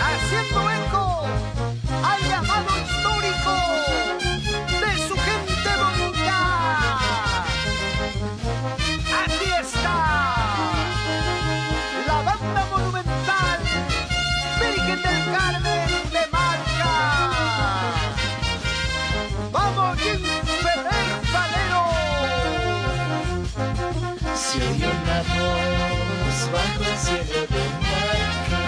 Haciendo eco al llamado histórico de su gente bonita. Aquí está la banda monumental Virgen del Carmen de Marca. ¡Vamos, Jim Ferrer Valero! Se oyó una voz bajo el cielo de Marca.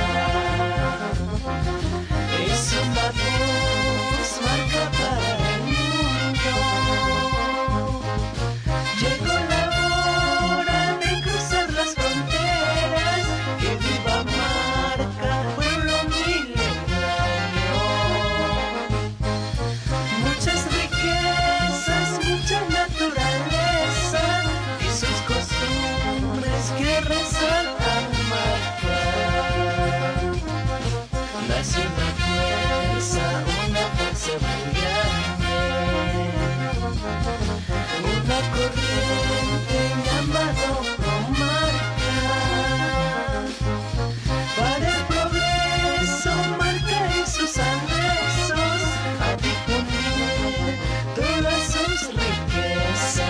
Es una voz marca para el mundo. Llegó la hora de cruzar las fronteras. Que viva Marca, pueblo milenario. Muchas riquezas, mucha naturaleza y sus costumbres que resaltan Marca. Nació una fuerza muy grande, una corriente llamada Promarca. Para el progreso, Marca y sus anexos a difundir todas sus riquezas.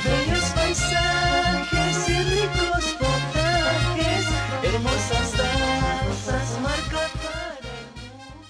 Bellos paisajes y ricos potajes, hermosas danzas, Marca para el mundo.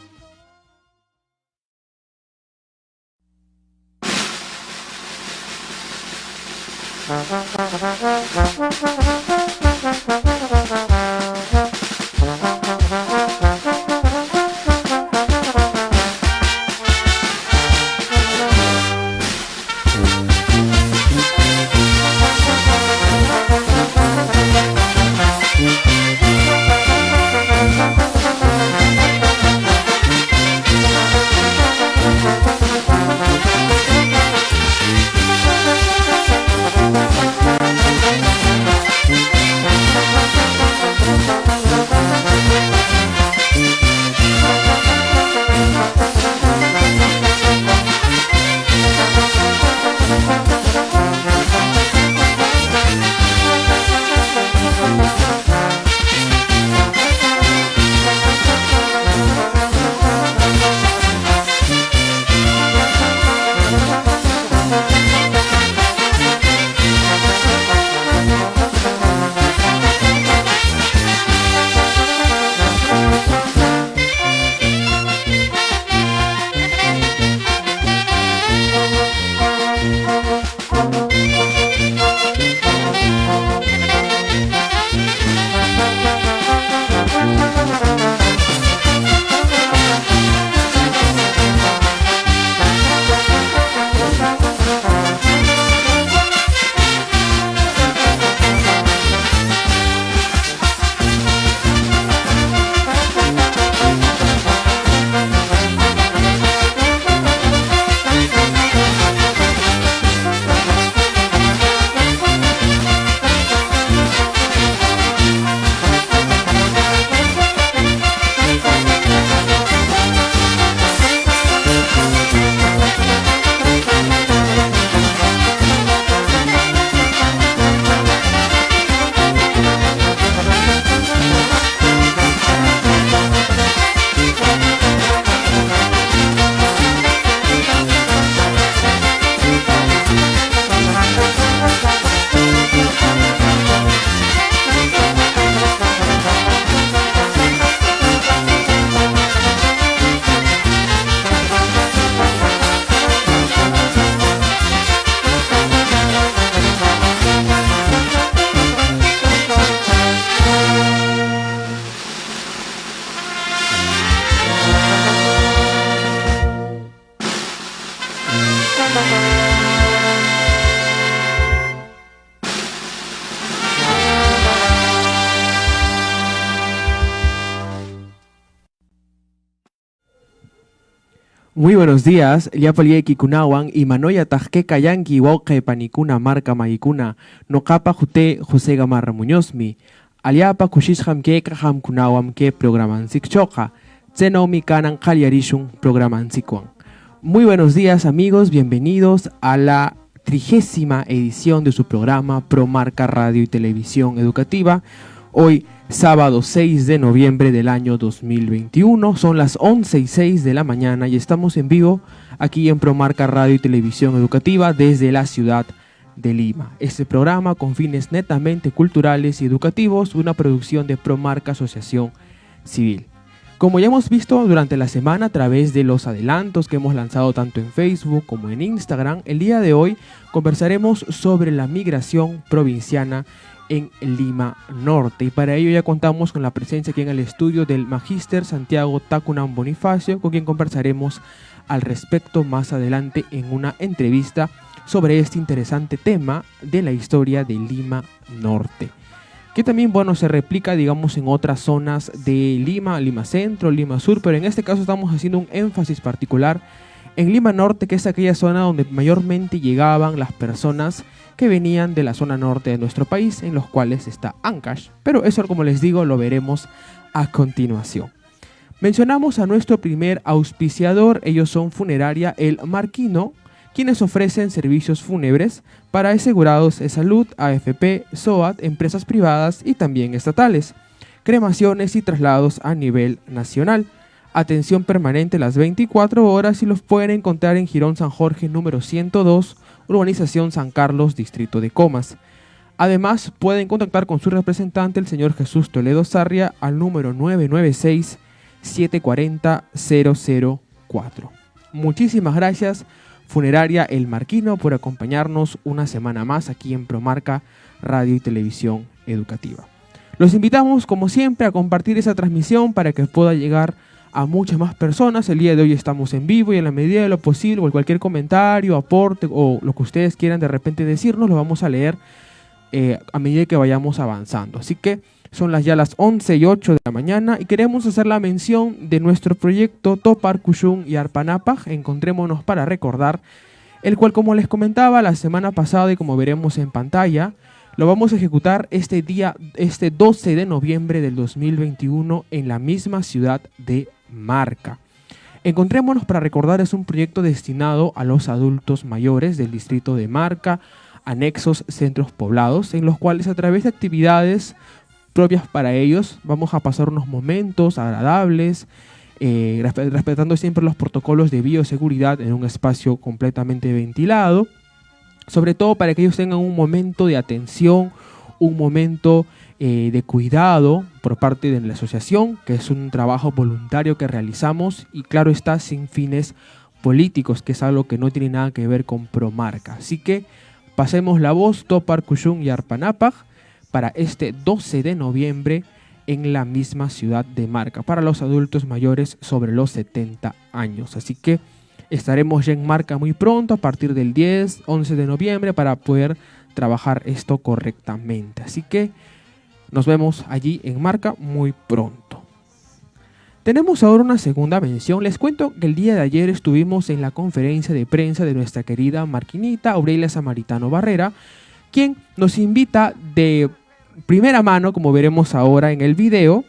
Muy buenos días, Liapalieki Kunawan y Manoya Tajqueca Yanqui Wauque Panicuna Marca Maikuna, no capa Jute José Gamarra Muñozmi, Aliapa Kushisham Keka Ham Kunawam que programan Sikchoka, Zenomi Kanan Kaliarishun programan Sikwan. Muy buenos días amigos, bienvenidos a la 30ª edición de su programa Pro Marca Radio y Televisión Educativa. Hoy sábado 6 de noviembre del año 2021, son las 11:06 de la mañana y estamos en vivo aquí en Promarca Radio y Televisión Educativa desde la ciudad de Lima. Este programa con fines netamente culturales y educativos, una producción de Promarca Asociación Civil. Como ya hemos visto durante la semana a través de los adelantos que hemos lanzado tanto en Facebook como en Instagram, el día de hoy conversaremos sobre la migración provinciana en Lima Norte, y para ello ya contamos con la presencia aquí en el estudio del Magíster Santiago Tacunam Bonifacio, con quien conversaremos al respecto más adelante en una entrevista sobre este interesante tema de la historia de Lima Norte, que también se replica digamos en otras zonas de Lima, Lima Centro, Lima Sur, pero en este caso estamos haciendo un énfasis particular en Lima Norte, que es aquella zona donde mayormente llegaban las personas que venían de la zona norte de nuestro país, en los cuales está Ancash, pero eso, como les digo, lo veremos a continuación. Mencionamos a nuestro primer auspiciador, ellos son Funeraria El Marquino, quienes ofrecen servicios fúnebres para asegurados de salud, AFP, SOAT, empresas privadas y también estatales, cremaciones y traslados a nivel nacional. Atención permanente las 24 horas y los pueden encontrar en Jirón San Jorge número 102, Urbanización San Carlos, Distrito de Comas. Además, pueden contactar con su representante, el señor Jesús Toledo Sarria, al número 996-740-004. Muchísimas gracias, Funeraria El Marquino, por acompañarnos una semana más aquí en Promarca Radio y Televisión Educativa. Los invitamos, como siempre, a compartir esa transmisión para que pueda llegar a muchas más personas. El día de hoy estamos en vivo y en la medida de lo posible, o cualquier comentario, aporte o lo que ustedes quieran de repente decirnos, lo vamos a leer a medida que vayamos avanzando. Así que son ya las 11:08 de la mañana y queremos hacer la mención de nuestro proyecto Topar Kushun y Arpanapaj, Encontrémonos para Recordar, el cual, como les comentaba la semana pasada y como veremos en pantalla, lo vamos a ejecutar este 12 de noviembre del 2021 en la misma ciudad de Marca. Encontrémonos para Recordar es un proyecto destinado a los adultos mayores del distrito de Marca, anexos centros poblados, en los cuales a través de actividades propias para ellos vamos a pasar unos momentos agradables, respetando siempre los protocolos de bioseguridad en un espacio completamente ventilado, sobre todo para que ellos tengan un momento de atención, un momento de cuidado por parte de la asociación, que es un trabajo voluntario que realizamos y claro está sin fines políticos, que es algo que no tiene nada que ver con Promarca. Así que pasemos la voz, Topar Kushun y Arpanapaj, para este 12 de noviembre en la misma ciudad de Marca, para los adultos mayores sobre los 70 años. Así que estaremos ya en Marca muy pronto, a partir del 10-11 de noviembre, para poder trabajar esto correctamente. Así que nos vemos allí en Marca muy pronto. Tenemos ahora una segunda mención. Les cuento que el día de ayer estuvimos en la conferencia de prensa de nuestra querida marquinita Aurelia Samaritano Barrera, quien nos invita de primera mano, como veremos ahora en el video,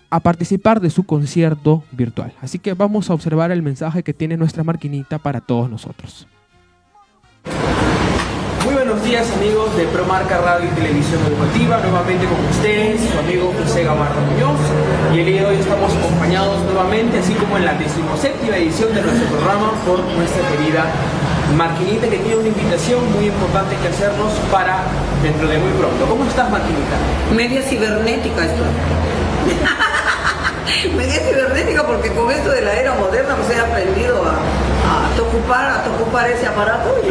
a participar de su concierto virtual. Así que vamos a observar el mensaje que tiene nuestra marquinita para todos nosotros. Muy buenos días amigos de Promarca Radio y Televisión Educativa, nuevamente con ustedes, su amigo José Gamarra Muñoz, y el día de hoy estamos acompañados nuevamente, así como en la 17ª edición de nuestro programa, por nuestra querida Marquinita, que tiene una invitación muy importante que hacernos para dentro de muy pronto. ¿Cómo estás, Marquinita? Media cibernética estoy. Media cibernética porque con esto de la era moderna pues he aprendido a ocupar ese aparato y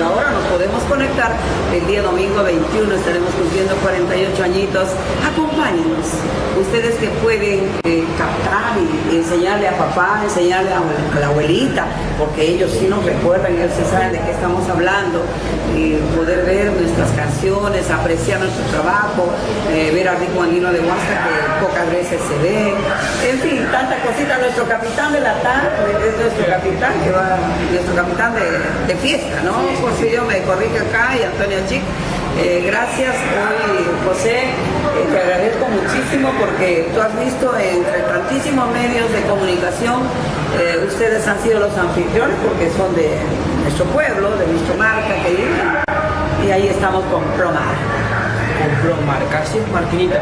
ahora nos podemos conectar. El día domingo 21 estaremos cumpliendo 48 añitos. Acompáñenos. Ustedes que pueden captar y enseñarle a papá, enseñarle a la abuelita, porque ellos sí nos recuerdan, ellos sí saben de qué estamos hablando, y poder ver nuestras canciones, apreciar nuestro trabajo, ver a Rico Andino de Huasta que pocas veces se ve, en fin, tanta cosita. Nuestro capitán de la tarde es nuestro capitán que va, nuestro capitán de fiesta, ¿no? Porfirio me corrige acá y Antonio Chic. Gracias hoy, José, te agradezco muchísimo porque tú has visto entre tantísimos medios de comunicación, ustedes han sido los anfitriones porque son de nuestro pueblo, de nuestra marca querida, y ahí estamos con Promar. Con Promarca, así es, Marquinita.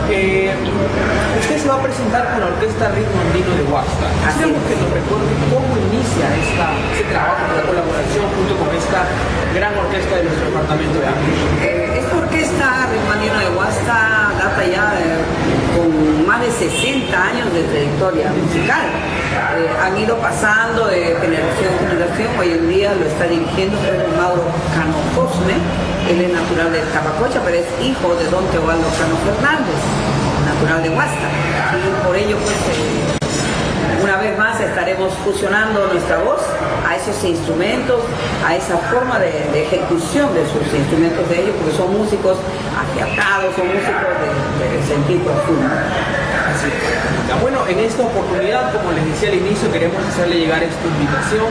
Usted se va a presentar con la orquesta Ritmo Andino de Huasta. Queremos que nos recuerde cómo inicia este trabajo, esta colaboración junto con esta gran orquesta de nuestro departamento de arte. Esta orquesta Ritmo Andino de Huasta data ya con más de 60 años de trayectoria musical. Han ido pasando de generación en generación. Hoy en día lo está dirigiendo Pedro Mauro Cano Cosme. Él es natural de Tabacocha, pero es hijo de don Teobaldo Cano Fernández, natural de Huasta. Y por ello, pues, una vez más estaremos fusionando nuestra voz a esos instrumentos, a esa forma de ejecución de sus instrumentos de ellos, porque son músicos afiatados, son músicos de sentir profundo. Así es. Bueno, en esta oportunidad, como les decía al inicio, queremos hacerle llegar esta invitación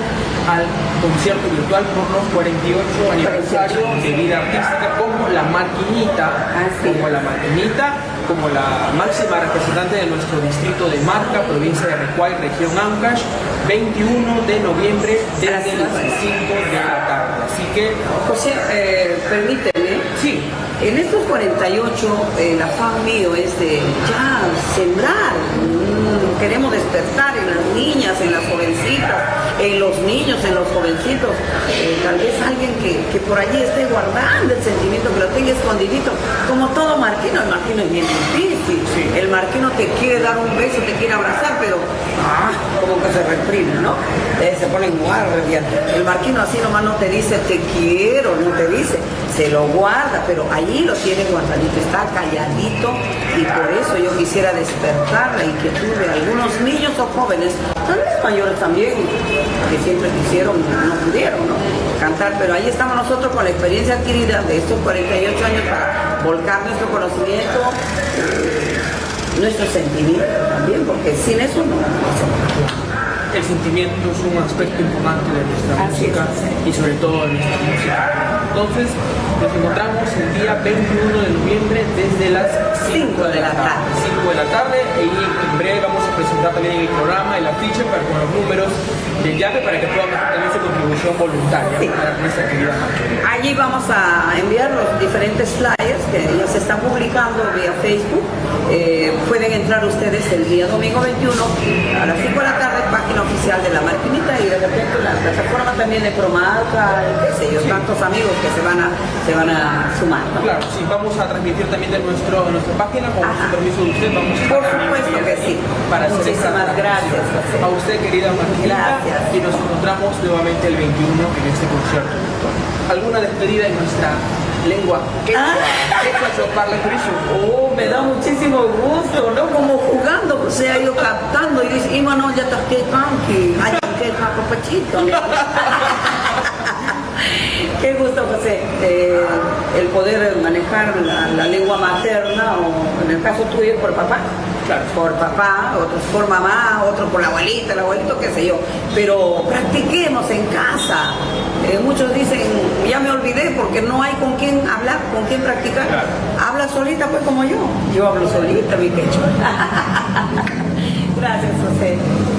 al concierto virtual por los 48 aniversario de vida artística como la Marquinita, como la máxima representante de nuestro distrito de Marca, provincia de Recuay, región Ancash, 21 de noviembre desde las 5 de la tarde. Así que, José, permíteme. sí. En estos 48, el afán mío es de ya sembrar. Queremos despertar en las niñas, en las jovencitas, en los niños, en los jovencitos. Tal vez alguien que por allí esté guardando el sentimiento, que lo tenga escondidito. Como todo marquino, el marquino es bien difícil. Sí. El marquino te quiere dar un beso, te quiere abrazar, pero como que se reprime, ¿no? Se pone en guardia. El marquino así nomás no te dice te quiero, no te dice. Se lo guarda, pero allí lo tiene guardadito, está calladito, y por eso yo quisiera despertar la inquietud de algunos niños o jóvenes, tal vez mayores también, que siempre quisieron, no pudieron, ¿no? Cantar, pero ahí estamos nosotros con la experiencia adquirida de estos 48 años para volcar nuestro conocimiento, nuestro sentimiento también, porque sin eso no hacemos nada. El sentimiento es un aspecto importante de nuestra música y sobre todo de nuestra música. Entonces, nos encontramos el día 21 de noviembre desde las 5 de la tarde. 5 de la tarde, y en breve vamos a presentar también en el programa el afiche con los números del YAPE para que puedan hacer también su contribución voluntaria para nuestra querida Marquinita. Allí vamos a enviar los diferentes flyers que ya se están publicando vía Facebook. Pueden entrar ustedes el día domingo 21 a las 5 de la tarde, página oficial de la Marquinita, y de repente la plataforma también de Promarca, qué sé yo, tantos amigos que se van a sumar, ¿no? Claro, sí, vamos a transmitir también de nuestra página, con su permiso de usted, vamos a Por supuesto que sí. Para hacer Muchísimas gracias, José. a usted, querida Marquinita, Gracias. y nos encontramos nuevamente el 21 en este concierto virtual. ¿Alguna despedida en nuestra lengua? ¿Qué parla Friso? Oh, me da muchísimo gusto, ¿no? Como jugando, o sea, yo captando y dice, no, ya está que tranqui, ay, que papachito. Qué gusto, José, el poder manejar la lengua materna, o en el caso tuyo por papá. Claro. Por papá, otros por mamá, otros por la abuelita, el abuelito, qué sé yo. Pero practiquemos en casa. Muchos dicen, ya me olvidé porque no hay con quién hablar, con quién practicar. Claro. Habla solita, pues como yo. Yo hablo solita, mi pecho. Gracias, José.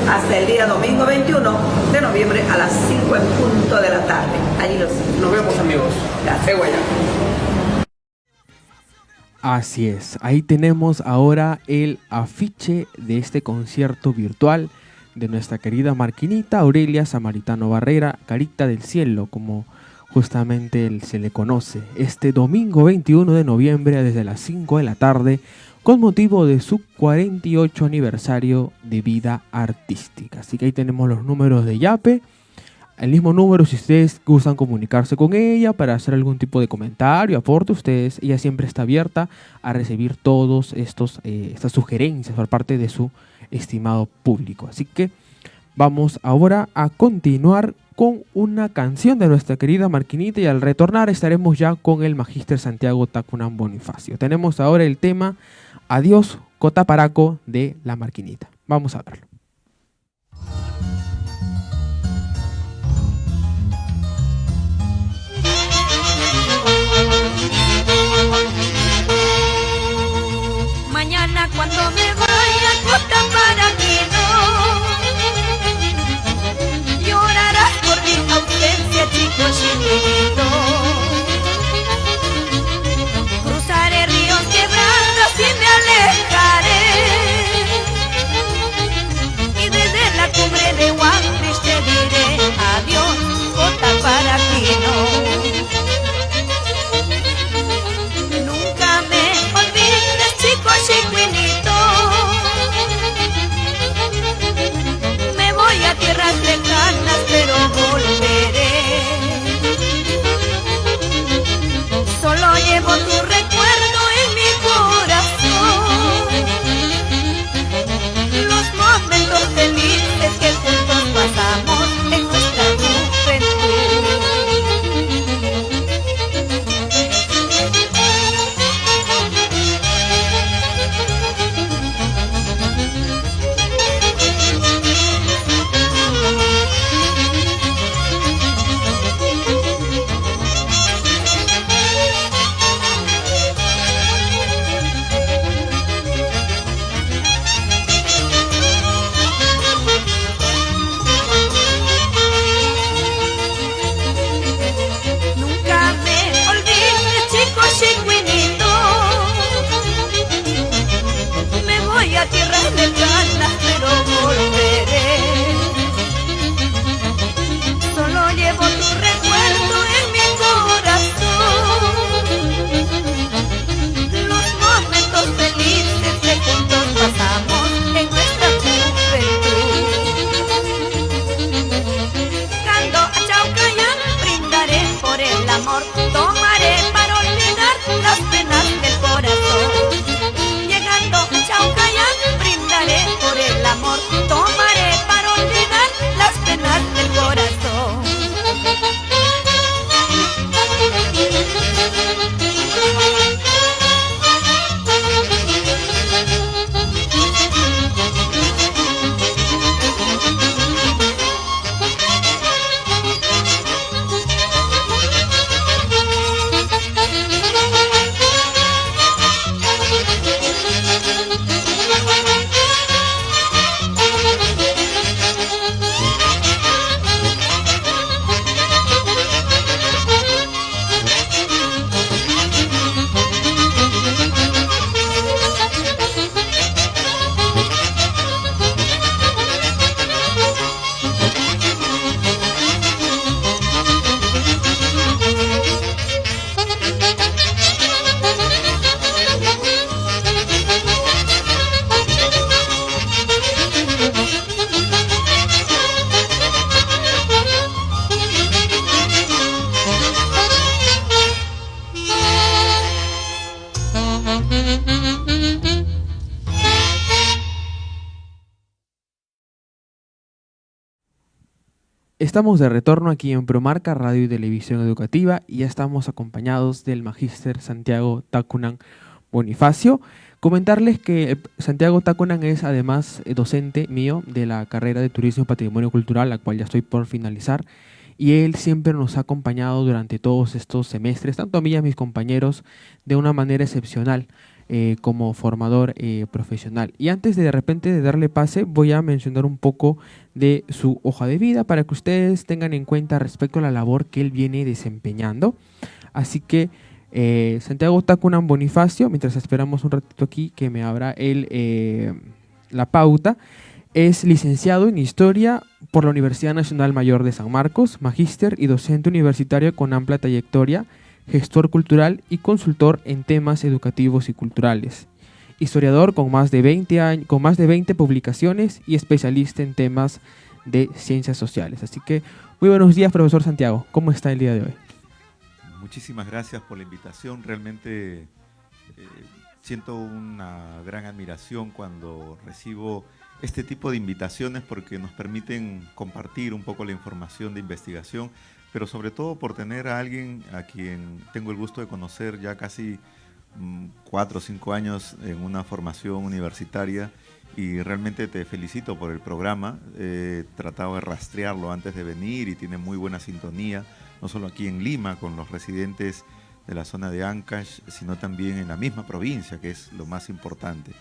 Hasta el día domingo 21 de noviembre a las 5 en punto de la tarde. Allí los Nos vemos, amigos. Gracias. Bueno. Así es, ahí tenemos ahora el afiche de este concierto virtual de nuestra querida Marquinita Aurelia Samaritano Barrera, Carita del Cielo, como justamente se le conoce, este domingo 21 de noviembre desde las 5 de la tarde, con motivo de su 48 aniversario de vida artística. Así que ahí tenemos los números de YAPE. El mismo número, si ustedes gustan comunicarse con ella para hacer algún tipo de comentario, aporte, ella siempre está abierta a recibir todos estas sugerencias por parte de su estimado público. Así que vamos ahora a continuar con una canción de nuestra querida Marquinita y al retornar estaremos ya con el Magíster Santiago Tacunan Bonifacio. Tenemos ahora el tema Adiós Cotaparaco de la Marquinita. Vamos a verlo. Mañana cuando me vaya a Cotaparaquino, llorarás por mi ausencia, chico chiquito. Cruzaré ríos quebrados y me alejaré, y desde la cumbre de Huancris te diré adiós, Cotaparaquino. Nunca me olvides, chico chiquinito. Me voy a tierras lejanas, pero volveré. Solo llevo tu recuerdo en mi corazón, los momentos felices que juntos pasamos en nuestra juventud. Tierras lejanas, pero volveré. Solo llevo tu recuerdo en mi corazón, los momentos felices que juntos pasamos en nuestra juventud. Cuando a Chaucayán brindaré por el amor, tomaré para olvidar las penas del corazón. Llegando a Chaucayán brindaré por el amor, tomaré para olvidar las penas del corazón. Estamos de retorno aquí en Promarca Radio y Televisión Educativa y ya estamos acompañados del Magíster Santiago Tacunan Bonifacio. Comentarles que Santiago Tacunan es además docente mío de la carrera de Turismo y Patrimonio Cultural, la cual ya estoy por finalizar, y él siempre nos ha acompañado durante todos estos semestres, tanto a mí y a mis compañeros, de una manera excepcional. Como formador profesional. Y antes de repente de darle pase, voy a mencionar un poco de su hoja de vida para que ustedes tengan en cuenta respecto a la labor que él viene desempeñando. Así que Santiago Tacunan Bonifacio, mientras esperamos un ratito aquí que me abra él la pauta, es licenciado en Historia por la Universidad Nacional Mayor de San Marcos, magíster y docente universitario con amplia trayectoria, gestor cultural y consultor en temas educativos y culturales. Historiador con más de 20 publicaciones y especialista en temas de ciencias sociales. Así que muy buenos días, profesor Santiago. ¿Cómo está el día de hoy? Muchísimas gracias por la invitación. Realmente siento una gran admiración cuando recibo este tipo de invitaciones porque nos permiten compartir un poco la información de investigación, pero sobre todo por tener a alguien a quien tengo el gusto de conocer ya casi 4 o 5 años en una formación universitaria, y realmente te felicito por el programa. He tratado de rastrearlo antes de venir y tiene muy buena sintonía, no solo aquí en Lima con los residentes de la zona de Ancash, sino también en la misma provincia, que es lo más importante.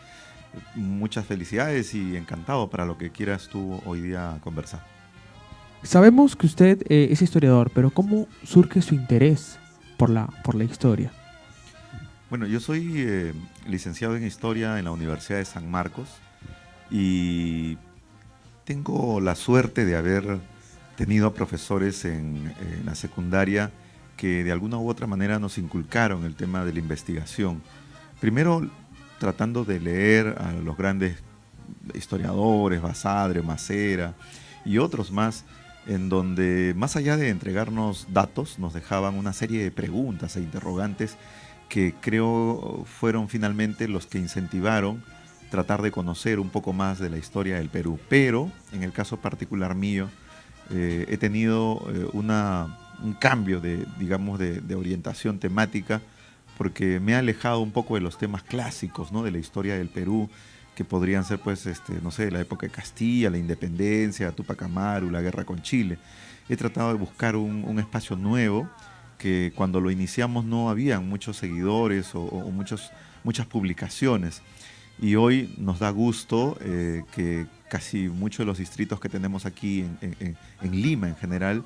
Muchas felicidades y encantado para lo que quieras tú hoy día conversar. Sabemos que usted es historiador, pero ¿cómo surge su interés por la historia? Bueno, yo soy licenciado en Historia en la Universidad de San Marcos y tengo la suerte de haber tenido profesores en la secundaria que de alguna u otra manera nos inculcaron el tema de la investigación. Primero, tratando de leer a los grandes historiadores, Basadre, Macera y otros más, en donde más allá de entregarnos datos, nos dejaban una serie de preguntas e interrogantes que creo fueron finalmente los que incentivaron tratar de conocer un poco más de la historia del Perú. Pero, en el caso particular mío, he tenido un cambio de orientación temática, porque me ha alejado un poco de los temas clásicos, ¿no?, de la historia del Perú, que podrían ser, pues, no sé, la época de Castilla, la independencia, Tupac Amaru, la guerra con Chile. He tratado de buscar un espacio nuevo, que cuando lo iniciamos no habían muchos seguidores o muchas publicaciones. Y hoy nos da gusto que casi muchos de los distritos que tenemos aquí en Lima en general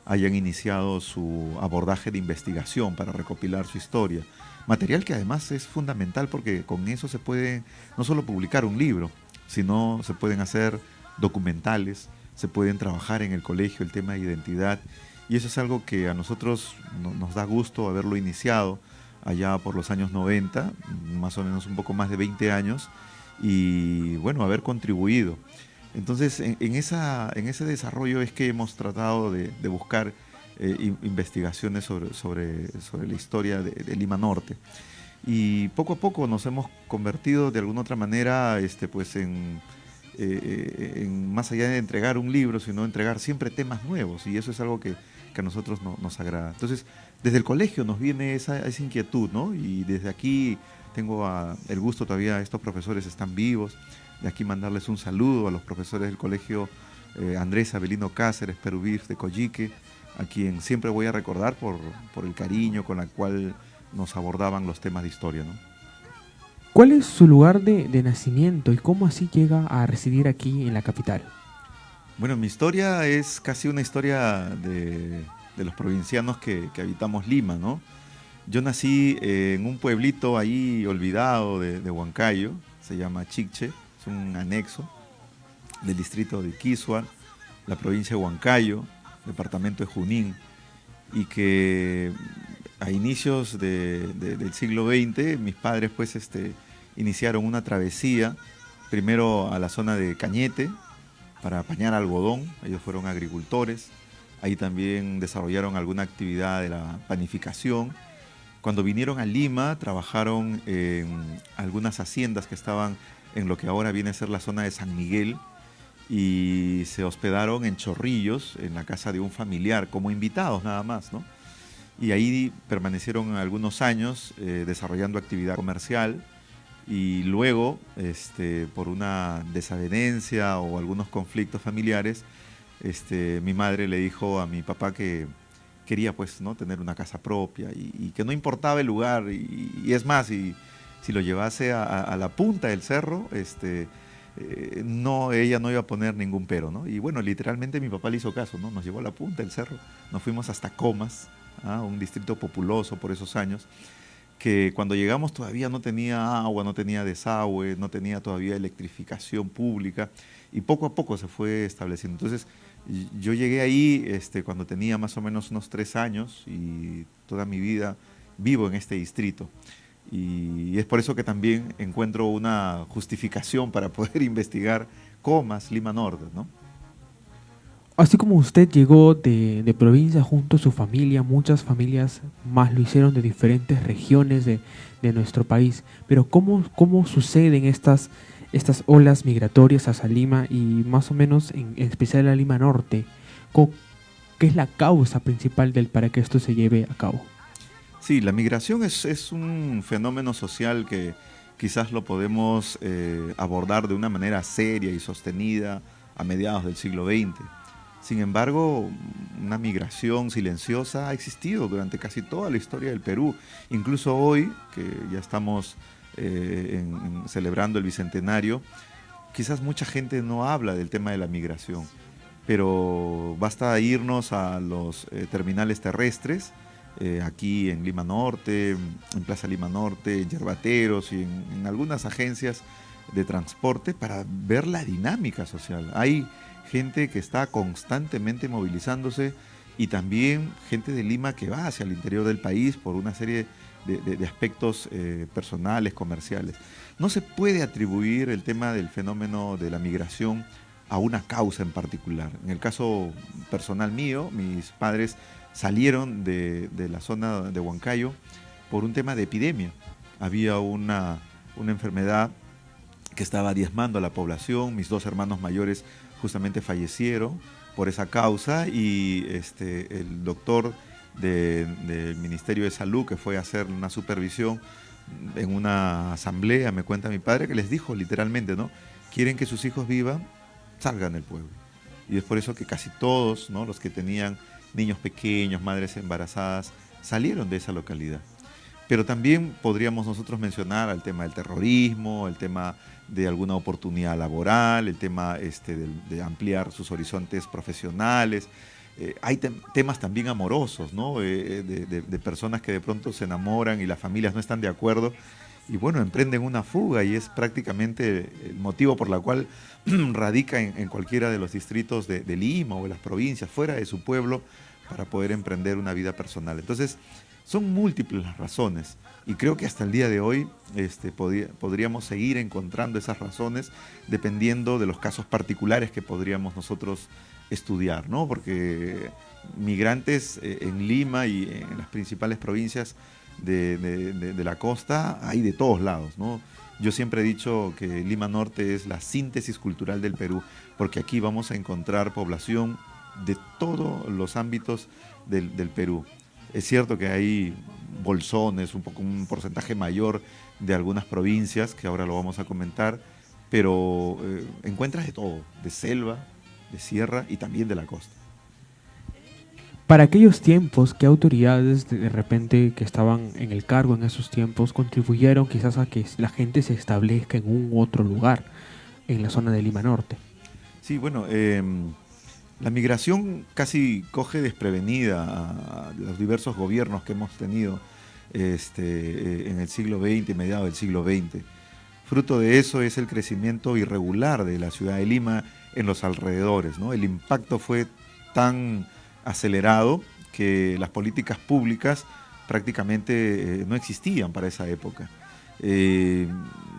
hayan iniciado su abordaje de investigación para recopilar su historia. Material que además es fundamental porque con eso se puede no solo publicar un libro, sino se pueden hacer documentales, se pueden trabajar en el colegio el tema de identidad, y eso es algo que a nosotros nos da gusto haberlo iniciado allá por los años 90, más o menos un poco más de 20 años, y bueno, haber contribuido. Entonces, en ese desarrollo es que hemos tratado de buscar investigaciones sobre la historia de Lima Norte. Y poco a poco nos hemos convertido de alguna otra manera pues en más allá de entregar un libro, sino entregar siempre temas nuevos, y eso es algo que a nosotros nos agrada. Entonces, desde el colegio nos viene esa inquietud, ¿no? Y desde aquí tengo el gusto, todavía estos profesores están vivos, de aquí mandarles un saludo a los profesores del colegio Andrés Avelino Cáceres, Perubif de Coyique, a quien siempre voy a recordar por el cariño con el cual nos abordaban los temas de historia, ¿no? ¿Cuál es su lugar de nacimiento y cómo así llega a residir aquí en la capital? Bueno, mi historia es casi una historia de los provincianos que habitamos Lima, ¿no? Yo nací en un pueblito ahí olvidado de Huancayo, se llama Chiche, es un anexo del distrito de Quisua, la provincia de Huancayo, departamento de Junín, y que a inicios del siglo XX mis padres pues iniciaron una travesía, primero a la zona de Cañete, para apañar algodón. Ellos fueron agricultores, ahí también desarrollaron alguna actividad de la panificación. Cuando vinieron a Lima, trabajaron en algunas haciendas que estaban en lo que ahora viene a ser la zona de San Miguel, y se hospedaron en Chorrillos, en la casa de un familiar, como invitados nada más, ¿no? Y ahí permanecieron algunos años desarrollando actividad comercial, y luego, por una desavenencia o algunos conflictos familiares, mi madre le dijo a mi papá que quería pues, ¿no?, tener una casa propia, y que no importaba el lugar, y es más, si lo llevase a la punta del cerro, ella no iba a poner ningún pero, ¿no? Y bueno, literalmente mi papá le hizo caso, ¿no? Nos llevó a la punta del cerro, nos fuimos hasta Comas, un distrito populoso por esos años, que cuando llegamos todavía no tenía agua, no tenía desagüe, no tenía todavía electrificación pública, y poco a poco se fue estableciendo. Entonces, yo llegué ahí cuando tenía más o menos unos 3 años, y toda mi vida vivo en este distrito. Y es por eso que también encuentro una justificación para poder investigar Comas, Lima Norte, ¿no? Así como usted llegó de provincia junto a su familia, muchas familias más lo hicieron de diferentes regiones de nuestro país. Pero ¿cómo suceden estas estas olas migratorias hacia Lima y más o menos en especial a Lima Norte? ¿Qué es la causa principal para que esto se lleve a cabo? Sí, la migración es un fenómeno social que quizás lo podemos abordar de una manera seria y sostenida a mediados del siglo XX. Sin embargo, una migración silenciosa ha existido durante casi toda la historia del Perú. Incluso hoy, que ya estamos celebrando el Bicentenario, quizás mucha gente no habla del tema de la migración, pero basta irnos a los terminales terrestres, aquí en Lima Norte, en Plaza Lima Norte, en Yerbateros y en algunas agencias de transporte para ver la dinámica social. Hay gente que está constantemente movilizándose y también gente de Lima que va hacia el interior del país por una serie de aspectos personales, comerciales. No se puede atribuir el tema del fenómeno de la migración a una causa en particular. En el caso personal mío, mis padres salieron de la zona de Huancayo por un tema de epidemia. Había una enfermedad que estaba diezmando a la población. Mis dos hermanos mayores justamente fallecieron por esa causa y el doctor del Ministerio de Salud, que fue a hacer una supervisión en una asamblea, me cuenta mi padre, que les dijo literalmente, ¿no? Quieren que sus hijos vivan, salgan del pueblo. Y es por eso que casi todos, ¿no?, los que tenían niños pequeños, madres embarazadas, salieron de esa localidad. Pero también podríamos nosotros mencionar el tema del terrorismo, el tema de alguna oportunidad laboral, el tema de ampliar sus horizontes profesionales. Hay temas también amorosos, ¿no? De personas que de pronto se enamoran y las familias no están de acuerdo y bueno, emprenden una fuga y es prácticamente el motivo por el cual radica en cualquiera de los distritos de Lima o de las provincias, fuera de su pueblo, para poder emprender una vida personal. Entonces, son múltiples las razones y creo que hasta el día de hoy podríamos seguir encontrando esas razones dependiendo de los casos particulares que podríamos nosotros estudiar, ¿no? Porque migrantes en Lima y en las principales provincias de la costa hay de todos lados, ¿no? Yo siempre he dicho que Lima Norte es la síntesis cultural del Perú, porque aquí vamos a encontrar población de todos los ámbitos del Perú. Es cierto que hay bolsones, un porcentaje mayor de algunas provincias, que ahora lo vamos a comentar, pero encuentras de todo, de selva, de sierra y también de la costa. Para aquellos tiempos, ¿qué autoridades de repente que estaban en el cargo en esos tiempos contribuyeron quizás a que la gente se establezca en un otro lugar en la zona de Lima Norte? Sí, bueno, la migración casi coge desprevenida a los diversos gobiernos que hemos tenido en el siglo XX y mediados del siglo XX. Fruto de eso es el crecimiento irregular de la ciudad de Lima en los alrededores, ¿no? El impacto fue tan acelerado que las políticas públicas prácticamente no existían para esa época.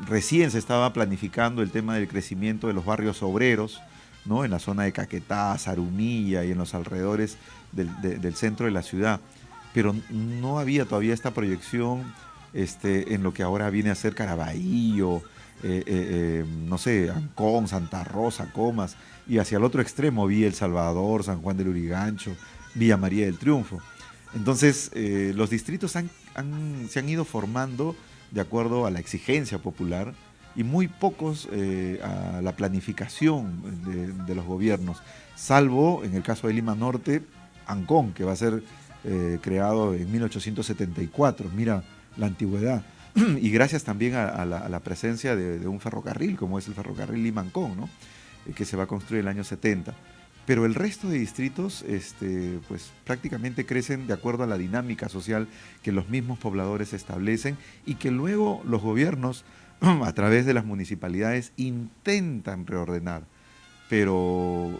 Recién se estaba planificando el tema del crecimiento de los barrios obreros, ¿no?, en la zona de Caquetá, Zarumilla y en los alrededores del centro de la ciudad, pero no había todavía esta proyección en lo que ahora viene a ser Caraballo, no sé, Ancón, Santa Rosa, Comas, y hacia el otro extremo Villa El Salvador, San Juan del Urigancho, Villa María del Triunfo. Entonces, los distritos se han ido formando de acuerdo a la exigencia popular y muy pocos a la planificación de los gobiernos, salvo en el caso de Lima Norte, Ancón, que va a ser creado en 1874, mira la antigüedad, y gracias también a la presencia de un ferrocarril, como es el ferrocarril Lima-Ancón, ¿no?, que se va a construir en el año 70. Pero el resto de distritos pues prácticamente crecen de acuerdo a la dinámica social que los mismos pobladores establecen y que luego los gobiernos, a través de las municipalidades, intentan reordenar, pero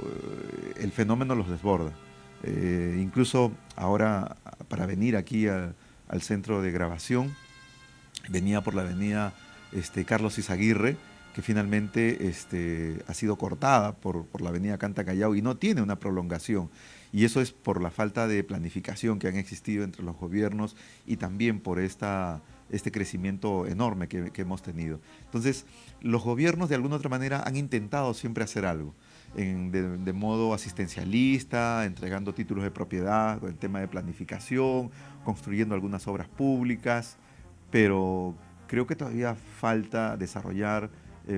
el fenómeno los desborda. Incluso ahora, para venir aquí al centro de grabación, venía por la avenida Carlos Izaguirre, que finalmente ha sido cortada por la avenida Canta Callao y no tiene una prolongación. Y eso es por la falta de planificación que han existido entre los gobiernos y también por esta este crecimiento enorme que hemos tenido. Entonces, los gobiernos de alguna u otra manera han intentado siempre hacer algo, de modo asistencialista, entregando títulos de propiedad, el tema de planificación, construyendo algunas obras públicas, pero creo que todavía falta desarrollar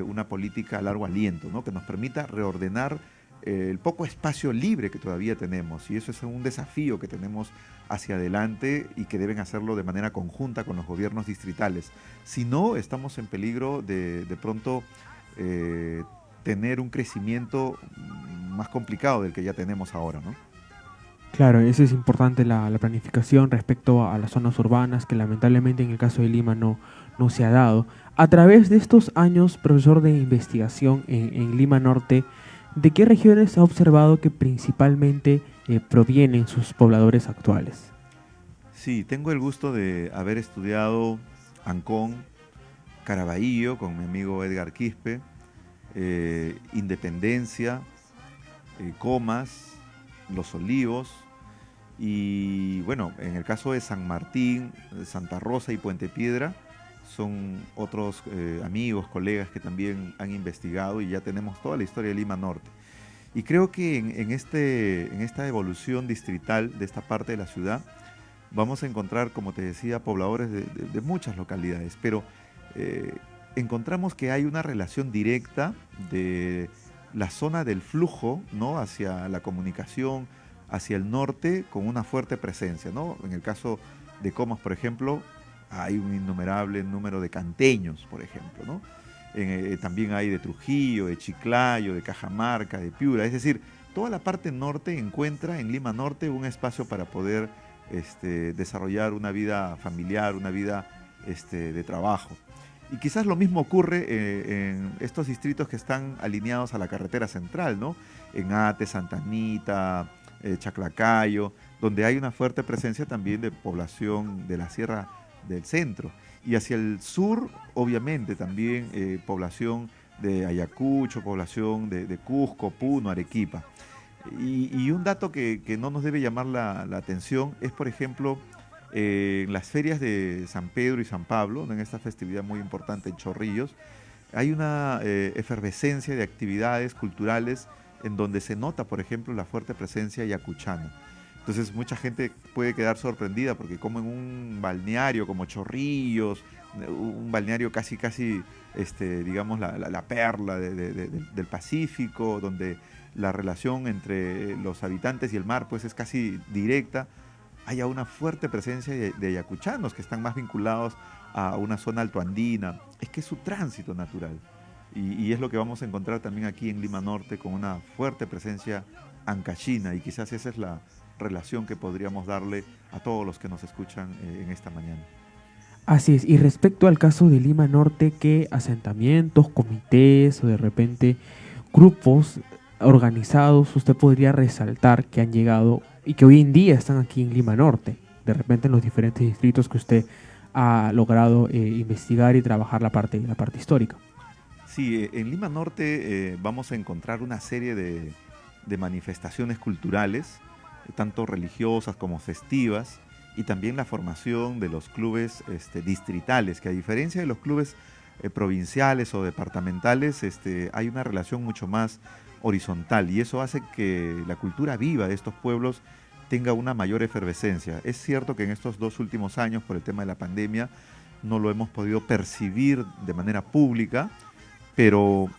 una política a largo aliento, ¿no? Que nos permita reordenar el poco espacio libre que todavía tenemos, y eso es un desafío que tenemos hacia adelante y que deben hacerlo de manera conjunta con los gobiernos distritales. Si no, estamos en peligro de pronto tener un crecimiento más complicado del que ya tenemos ahora, ¿no? Claro, eso es importante, la planificación respecto a las zonas urbanas, que lamentablemente en el caso de Lima no se ha dado. A través de estos años, profesor de investigación en Lima Norte, ¿de qué regiones ha observado que principalmente provienen sus pobladores actuales? Sí, tengo el gusto de haber estudiado Ancón, Caraballo, con mi amigo Edgar Quispe, Independencia, Comas, Los Olivos, y bueno, en el caso de San Martín, Santa Rosa y Puente Piedra, son otros amigos, colegas que también han investigado, y ya tenemos toda la historia de Lima Norte. Y creo que en esta evolución distrital de esta parte de la ciudad vamos a encontrar, como te decía, pobladores de muchas localidades, pero encontramos que hay una relación directa de la zona del flujo, ¿no?, hacia la comunicación, hacia el norte, con una fuerte presencia, ¿no? En el caso de Comas, por ejemplo, hay un innumerable número de canteños, por ejemplo, ¿no? También hay de Trujillo, de Chiclayo, de Cajamarca, de Piura. Es decir, toda la parte norte encuentra en Lima Norte un espacio para poder desarrollar una vida familiar, una vida de trabajo. Y quizás lo mismo ocurre en estos distritos que están alineados a la carretera central, ¿no? En Ate, Santa Anita, Chaclacayo, donde hay una fuerte presencia también de población de la Sierra del Centro. Y hacia el sur, obviamente, también población de Ayacucho, población de Cusco, Puno, Arequipa. Y un dato que no nos debe llamar la atención es, por ejemplo, en las ferias de San Pedro y San Pablo, ¿no?, en esta festividad muy importante en Chorrillos, hay una efervescencia de actividades culturales en donde se nota, por ejemplo, la fuerte presencia yacuchana. Entonces mucha gente puede quedar sorprendida porque como en un balneario como Chorrillos, un balneario casi digamos la perla del Pacífico, donde la relación entre los habitantes y el mar pues es casi directa, haya una fuerte presencia de ayacuchanos que están más vinculados a una zona altoandina. Es que es su tránsito natural. Y es lo que vamos a encontrar también aquí en Lima Norte, con una fuerte presencia ancachina, y quizás esa es la relación que podríamos darle a todos los que nos escuchan en esta mañana. Así es, y respecto al caso de Lima Norte, ¿qué asentamientos, comités o de repente grupos organizados usted podría resaltar que han llegado y que hoy en día están aquí en Lima Norte, de repente en los diferentes distritos que usted ha logrado investigar y trabajar la parte histórica? Sí, en Lima Norte vamos a encontrar una serie de manifestaciones culturales, tanto religiosas como festivas, y también la formación de los clubes distritales, que a diferencia de los clubes provinciales o departamentales, hay una relación mucho más horizontal, y eso hace que la cultura viva de estos pueblos tenga una mayor efervescencia. Es cierto que en estos 2 últimos años, por el tema de la pandemia, no lo hemos podido percibir de manera pública, pero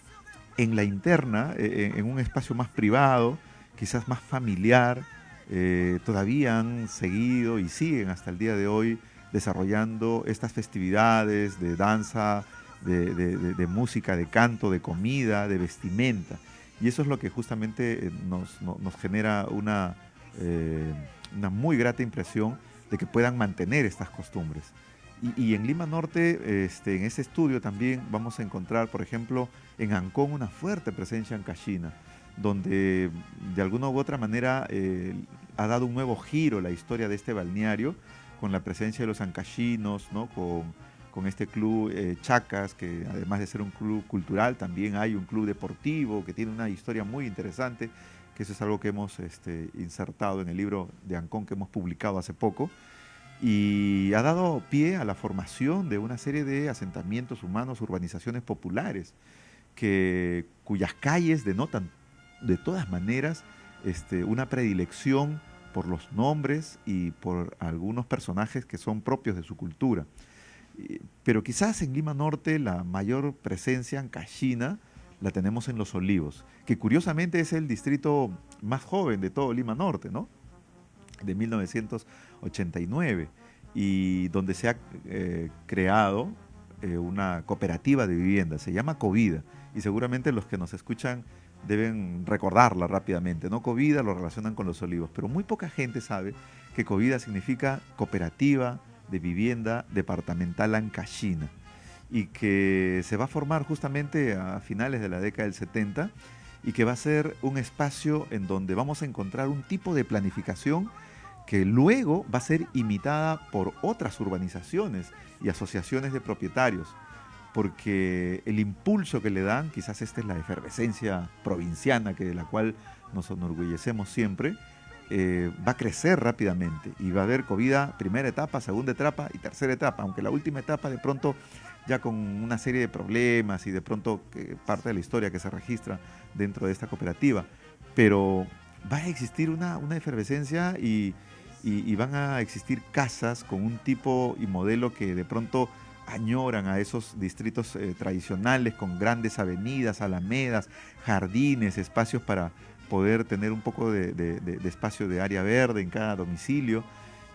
en la interna, en un espacio más privado, quizás más familiar, todavía han seguido y siguen hasta el día de hoy desarrollando estas festividades de danza, de música, de canto, de comida, de vestimenta. Y eso es lo que justamente nos genera una muy grata impresión de que puedan mantener estas costumbres. Y en Lima Norte, en ese estudio también vamos a encontrar, por ejemplo, en Ancón una fuerte presencia ancachina, donde de alguna u otra manera ha dado un nuevo giro la historia de este balneario, con la presencia de los ancachinos, ¿no?, con este club Chacas, que además de ser un club cultural, también hay un club deportivo que tiene una historia muy interesante, que eso es algo que hemos insertado en el libro de Ancón que hemos publicado hace poco. y ha dado pie a la formación de una serie de asentamientos humanos, urbanizaciones populares, cuyas calles denotan de todas maneras una predilección por los nombres y por algunos personajes que son propios de su cultura. Pero quizás en Lima Norte la mayor presencia ancashina la tenemos en Los Olivos, que curiosamente es el distrito más joven de todo Lima Norte, ¿no? De 1989, y donde se ha creado una cooperativa de vivienda, se llama Covida, y seguramente los que nos escuchan deben recordarla rápidamente, ¿no? Covida lo relacionan con Los Olivos, pero muy poca gente sabe que Covida significa Cooperativa de Vivienda Departamental Ancashina, y que se va a formar justamente a finales de la década del 70, y que va a ser un espacio en donde vamos a encontrar un tipo de planificación que luego va a ser imitada por otras urbanizaciones y asociaciones de propietarios, porque el impulso que le dan, quizás esta es la efervescencia provinciana de la cual nos enorgullecemos siempre, va a crecer rápidamente y va a haber Covida primera etapa, segunda etapa y tercera etapa, aunque la última etapa de pronto ya con una serie de problemas y de pronto parte de la historia que se registra dentro de esta cooperativa, pero va a existir una efervescencia y van a existir casas con un tipo y modelo que de pronto añoran a esos distritos tradicionales con grandes avenidas, alamedas, jardines, espacios para poder tener un poco de espacio de área verde en cada domicilio.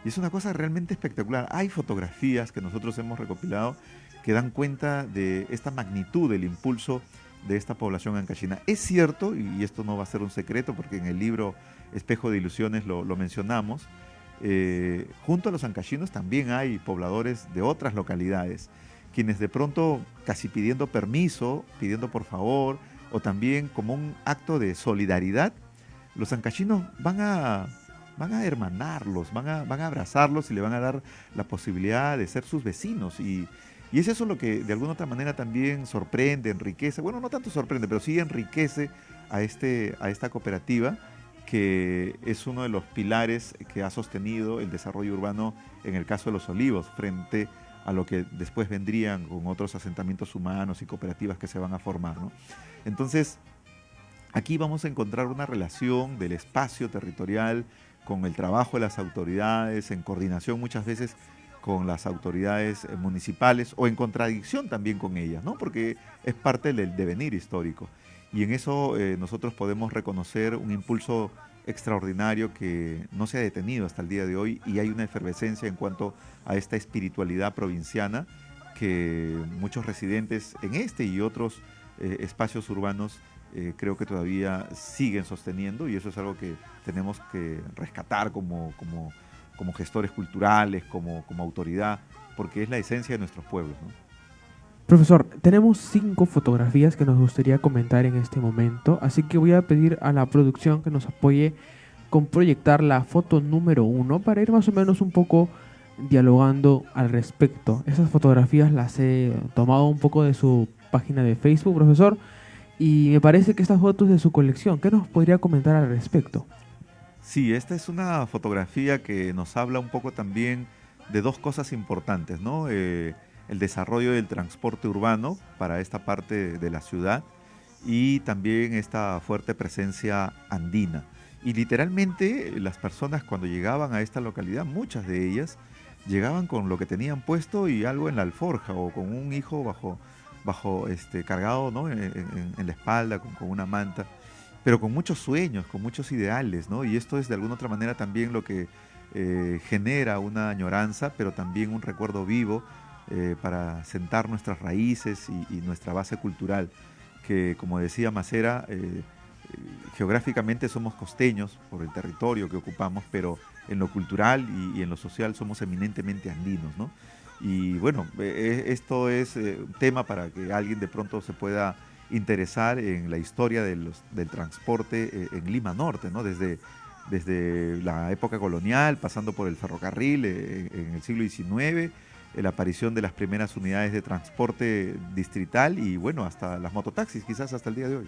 Y es una cosa realmente espectacular. Hay fotografías que nosotros hemos recopilado que dan cuenta de esta magnitud del impulso de esta población ancashina. Es cierto, y esto no va a ser un secreto porque en el libro Espejo de Ilusiones lo mencionamos, junto a los ancashinos también hay pobladores de otras localidades, quienes de pronto casi pidiendo permiso, pidiendo por favor, o también como un acto de solidaridad, los ancashinos van a hermanarlos, van a abrazarlos y le van a dar la posibilidad de ser sus vecinos. Y es eso lo que de alguna otra manera también sorprende, enriquece, bueno, no tanto sorprende, pero sí enriquece a esta cooperativa, que es uno de los pilares que ha sostenido el desarrollo urbano en el caso de Los Olivos, frente a lo que después vendrían con otros asentamientos humanos y cooperativas que se van a formar, ¿no? Entonces, aquí vamos a encontrar una relación del espacio territorial con el trabajo de las autoridades, en coordinación muchas veces con las autoridades municipales o en contradicción también con ellas, ¿no? Porque es parte del devenir histórico. Y en eso nosotros podemos reconocer un impulso extraordinario que no se ha detenido hasta el día de hoy, y hay una efervescencia en cuanto a esta espiritualidad provinciana que muchos residentes en este y otros espacios urbanos creo que todavía siguen sosteniendo, y eso es algo que tenemos que rescatar como gestores culturales, como autoridad, porque es la esencia de nuestros pueblos, ¿no? Profesor, tenemos 5 fotografías que nos gustaría comentar en este momento, así que voy a pedir a la producción que nos apoye con proyectar la foto número 1 para ir más o menos un poco dialogando al respecto. Esas fotografías las he tomado un poco de su página de Facebook, profesor, y me parece que estas fotos de su colección. ¿Qué nos podría comentar al respecto? Sí, esta es una fotografía que nos habla un poco también de dos cosas importantes, ¿no? El desarrollo del transporte urbano para esta parte de la ciudad y también esta fuerte presencia andina. Y literalmente las personas cuando llegaban a esta localidad, muchas de ellas, llegaban con lo que tenían puesto y algo en la alforja, o con un hijo bajo cargado, ¿no? en la espalda, con una manta, pero con muchos sueños, con muchos ideales, ¿no? Y esto es de alguna otra manera también lo que genera una añoranza, pero también un recuerdo vivo para sentar nuestras raíces y nuestra base cultural, que como decía Macera, geográficamente somos costeños por el territorio que ocupamos, pero en lo cultural y en lo social somos eminentemente andinos, ¿no? Y bueno, esto es un tema para que alguien de pronto se pueda interesar en la historia del transporte en Lima Norte, ¿no? Desde la época colonial, pasando por el ferrocarril en el siglo XIX, la aparición de las primeras unidades de transporte distrital y bueno, hasta las mototaxis, quizás hasta el día de hoy.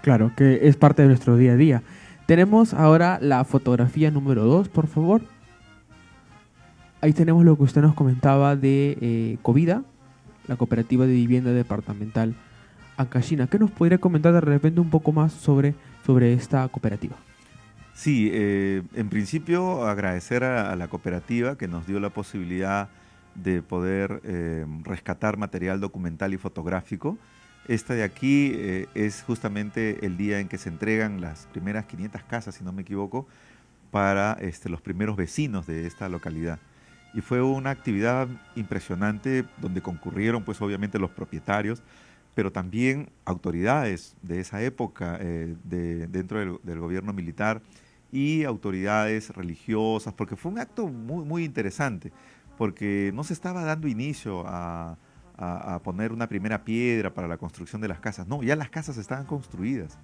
Claro, que es parte de nuestro día a día. Tenemos ahora la fotografía número 2, por favor. Ahí tenemos lo que usted nos comentaba de Covida, la cooperativa de vivienda departamental Ancashina. ¿Qué nos podría comentar de repente un poco más sobre esta cooperativa? Sí, en principio agradecer a la cooperativa que nos dio la posibilidad de poder rescatar material documental y fotográfico. Esta de aquí es justamente el día en que se entregan las primeras 500 casas, si no me equivoco, para los primeros vecinos de esta localidad. Y fue una actividad impresionante donde concurrieron pues obviamente los propietarios, pero también autoridades de esa época dentro del gobierno militar y autoridades religiosas, porque fue un acto muy, muy interesante, porque no se estaba dando inicio a poner una primera piedra para la construcción de las casas, no, ya las casas estaban construidas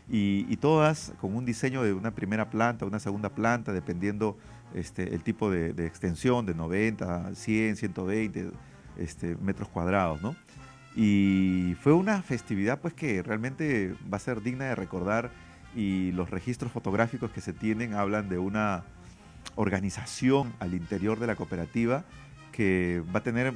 y todas con un diseño de una primera planta, una segunda planta, dependiendo el tipo de extensión de 90, 100, 120 metros cuadrados, ¿no? Y fue una festividad pues que realmente va a ser digna de recordar, y los registros fotográficos que se tienen hablan de una organización al interior de la cooperativa que va a tener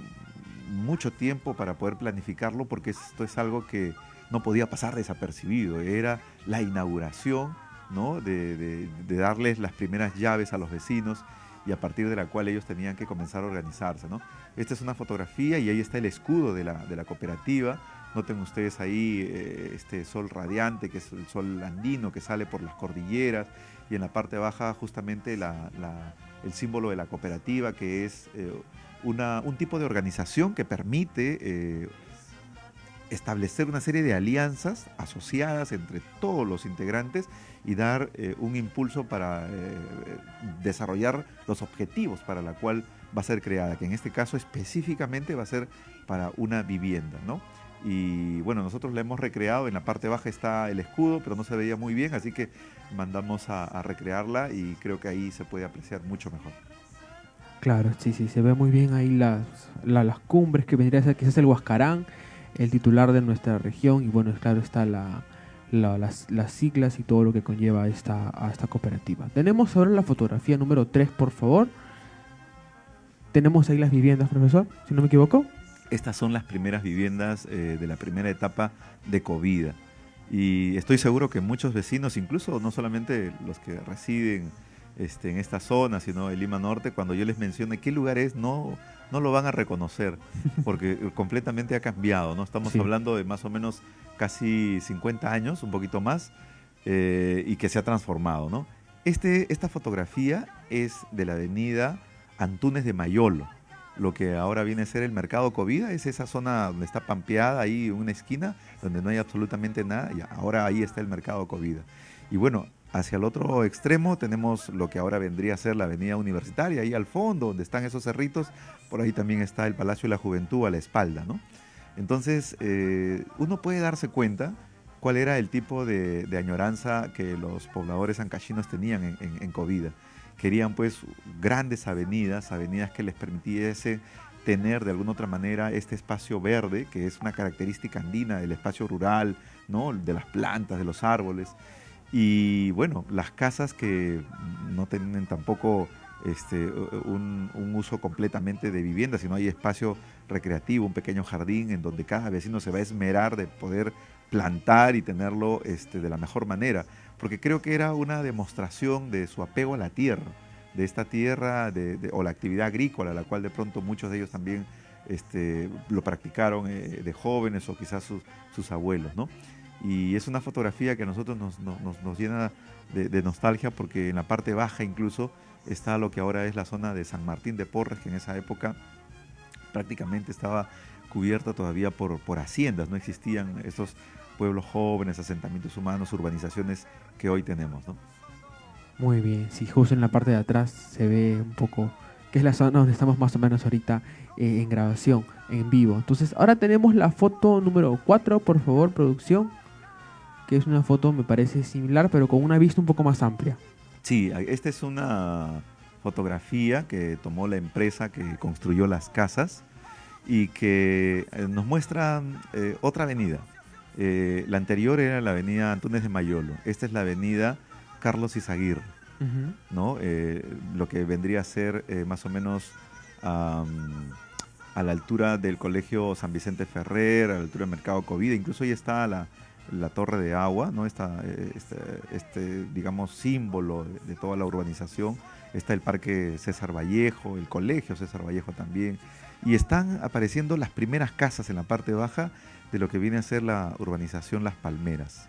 mucho tiempo para poder planificarlo, porque esto es algo que no podía pasar desapercibido. Era la inauguración, ¿no? de darles las primeras llaves a los vecinos, y a partir de la cual ellos tenían que comenzar a organizarse, ¿no? Esta es una fotografía y ahí está el escudo de la cooperativa. Noten ustedes ahí este sol radiante, que es el sol andino que sale por las cordilleras, y en la parte baja justamente el símbolo de la cooperativa, que es un tipo de organización que permite establecer una serie de alianzas asociadas entre todos los integrantes y dar un impulso para desarrollar los objetivos para la cual va a ser creada, que en este caso específicamente va a ser para una vivienda, ¿no? Y bueno, nosotros la hemos recreado. En la parte baja está el escudo, pero no se veía muy bien, así que mandamos a recrearla, y creo que ahí se puede apreciar mucho mejor. Claro, sí, se ve muy bien ahí las cumbres, que vendría a ser quizás el Huascarán, el titular de nuestra región, y bueno, claro, está las siglas y todo lo que conlleva a esta cooperativa. Tenemos ahora la fotografía número 3, por favor. Tenemos ahí las viviendas, profesor, si no me equivoco. Estas son las primeras viviendas de la primera etapa de Covida. Y estoy seguro que muchos vecinos, incluso no solamente los que residen en esta zona, sino en Lima Norte, cuando yo les mencione qué lugar es, no lo van a reconocer, porque completamente ha cambiado, ¿no? Estamos hablando de más o menos casi 50 años, un poquito más, y que se ha transformado, ¿no? Esta fotografía es de la avenida Antunes de Mayolo. Lo que ahora viene a ser el mercado Covida es esa zona donde está pampeada ahí una esquina donde no hay absolutamente nada, y ahora ahí está el mercado Covida. Y bueno, hacia el otro extremo tenemos lo que ahora vendría a ser la avenida Universitaria, ahí al fondo donde están esos cerritos, por ahí también está el Palacio de la Juventud a la espalda, ¿no? Entonces uno puede darse cuenta cuál era el tipo de añoranza que los pobladores ancashinos tenían en Covida. Querían pues grandes avenidas que les permitiese tener de alguna otra manera este espacio verde, que es una característica andina del espacio rural, ¿no? De las plantas, de los árboles. Y bueno, las casas que no tienen tampoco un uso completamente de vivienda, sino hay espacio recreativo, un pequeño jardín en donde cada vecino se va a esmerar de poder plantar y tenerlo de la mejor manera, porque creo que era una demostración de su apego a la tierra, de esta tierra o la actividad agrícola, la cual de pronto muchos de ellos también lo practicaron de jóvenes, o quizás sus abuelos, ¿no? Y es una fotografía que a nosotros nos llena de nostalgia, porque en la parte baja incluso está lo que ahora es la zona de San Martín de Porres, que en esa época prácticamente estaba cubierta todavía por haciendas, no existían estos pueblos jóvenes, asentamientos humanos, urbanizaciones que hoy tenemos, ¿no? Muy bien, sí, justo en la parte de atrás se ve un poco, que es la zona donde estamos más o menos ahorita en grabación, en vivo. Entonces ahora tenemos la foto número 4, por favor, producción, que es una foto, me parece similar, pero con una vista un poco más amplia. Sí, esta es una fotografía que tomó la empresa que construyó las casas y que nos muestra otra avenida. La anterior era la avenida Antunes de Mayolo. Esta es la avenida Carlos Izaguirre. Ujú. ¿no? Lo que vendría a ser más o menos a la altura del Colegio San Vicente Ferrer, a la altura del Mercado Covida, incluso ahí está la Torre de Agua, ¿no? Digamos, símbolo de toda la urbanización. Está el Parque César Vallejo, el Colegio César Vallejo también. Y están apareciendo las primeras casas en la parte baja de lo que viene a ser la urbanización Las Palmeras.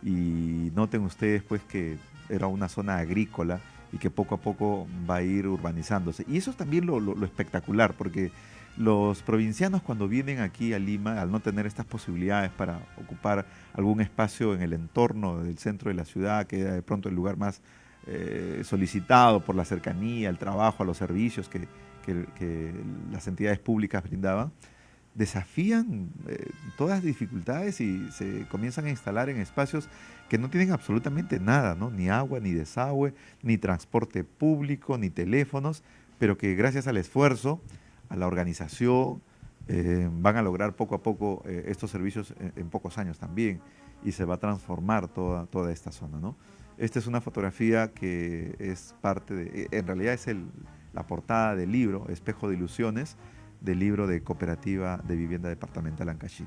Y noten ustedes pues que era una zona agrícola y que poco a poco va a ir urbanizándose. Y eso es también lo espectacular, porque los provincianos cuando vienen aquí a Lima, al no tener estas posibilidades para ocupar algún espacio en el entorno del centro de la ciudad, que era de pronto el lugar más solicitado por la cercanía, el trabajo, a los servicios que las entidades públicas brindaban, desafían todas las dificultades y se comienzan a instalar en espacios que no tienen absolutamente nada, ¿no? Ni agua, ni desagüe, ni transporte público, ni teléfonos, pero que gracias al esfuerzo, a la organización, van a lograr poco a poco estos servicios en pocos años también, y se va a transformar toda esta zona, ¿no? Esta es una fotografía que es parte de, en realidad es la portada del libro, Espejo de Ilusiones, del libro de Cooperativa de Vivienda Departamental Ancash.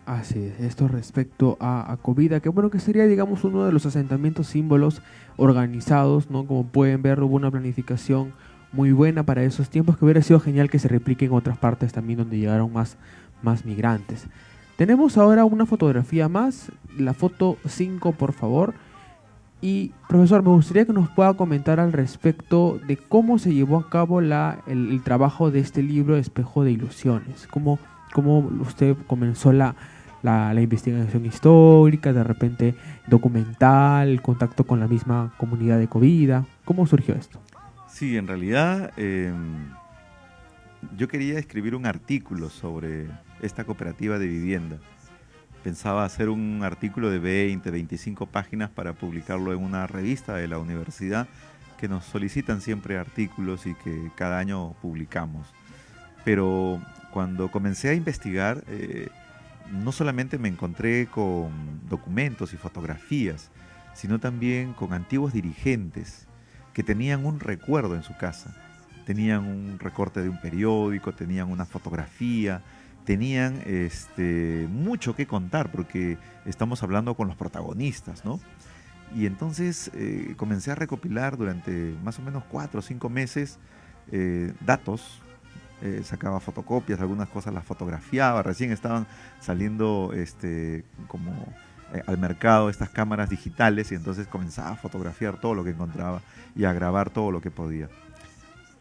Así es, esto respecto a Covida, que bueno, que sería, digamos, uno de los asentamientos símbolos organizados, ¿no? Como pueden ver, hubo una planificación muy buena para esos tiempos, que hubiera sido genial que se replique en otras partes también donde llegaron más migrantes. Tenemos ahora una fotografía más, la foto 5, por favor. Y, profesor, me gustaría que nos pueda comentar al respecto de cómo se llevó a cabo el trabajo de este libro, Espejo de Ilusiones. Cómo usted comenzó la investigación histórica, de repente documental, el contacto con la misma comunidad de Covida. ¿Cómo surgió esto? Sí, en realidad yo quería escribir un artículo sobre esta cooperativa de vivienda. Pensaba hacer un artículo de 20, 25 páginas para publicarlo en una revista de la universidad, que nos solicitan siempre artículos y que cada año publicamos. Pero cuando comencé a investigar, no solamente me encontré con documentos y fotografías, sino también con antiguos dirigentes que tenían un recuerdo en su casa. Tenían un recorte de un periódico, tenían una fotografía, tenían mucho que contar, porque estamos hablando con los protagonistas, ¿no? Y entonces comencé a recopilar durante más o menos 4 o 5 meses datos, sacaba fotocopias, algunas cosas las fotografiaba, recién estaban saliendo al mercado estas cámaras digitales, y entonces comenzaba a fotografiar todo lo que encontraba y a grabar todo lo que podía.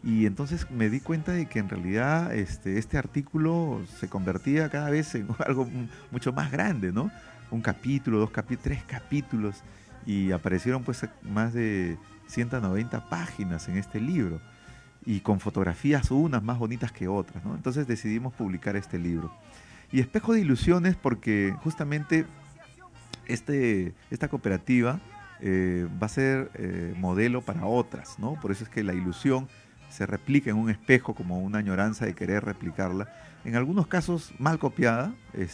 Y entonces me di cuenta de que en realidad este artículo se convertía cada vez en algo mucho más grande, ¿no? Un capítulo, 2 capítulos, 3 capítulos, y aparecieron pues más de 190 páginas en este libro, y con fotografías unas más bonitas que otras, ¿no? Entonces decidimos publicar este libro. Y Espejo de Ilusiones porque justamente esta cooperativa va a ser modelo para otras, ¿no? Por eso es que la ilusión se replica en un espejo como una añoranza de querer replicarla. En algunos casos mal copiada,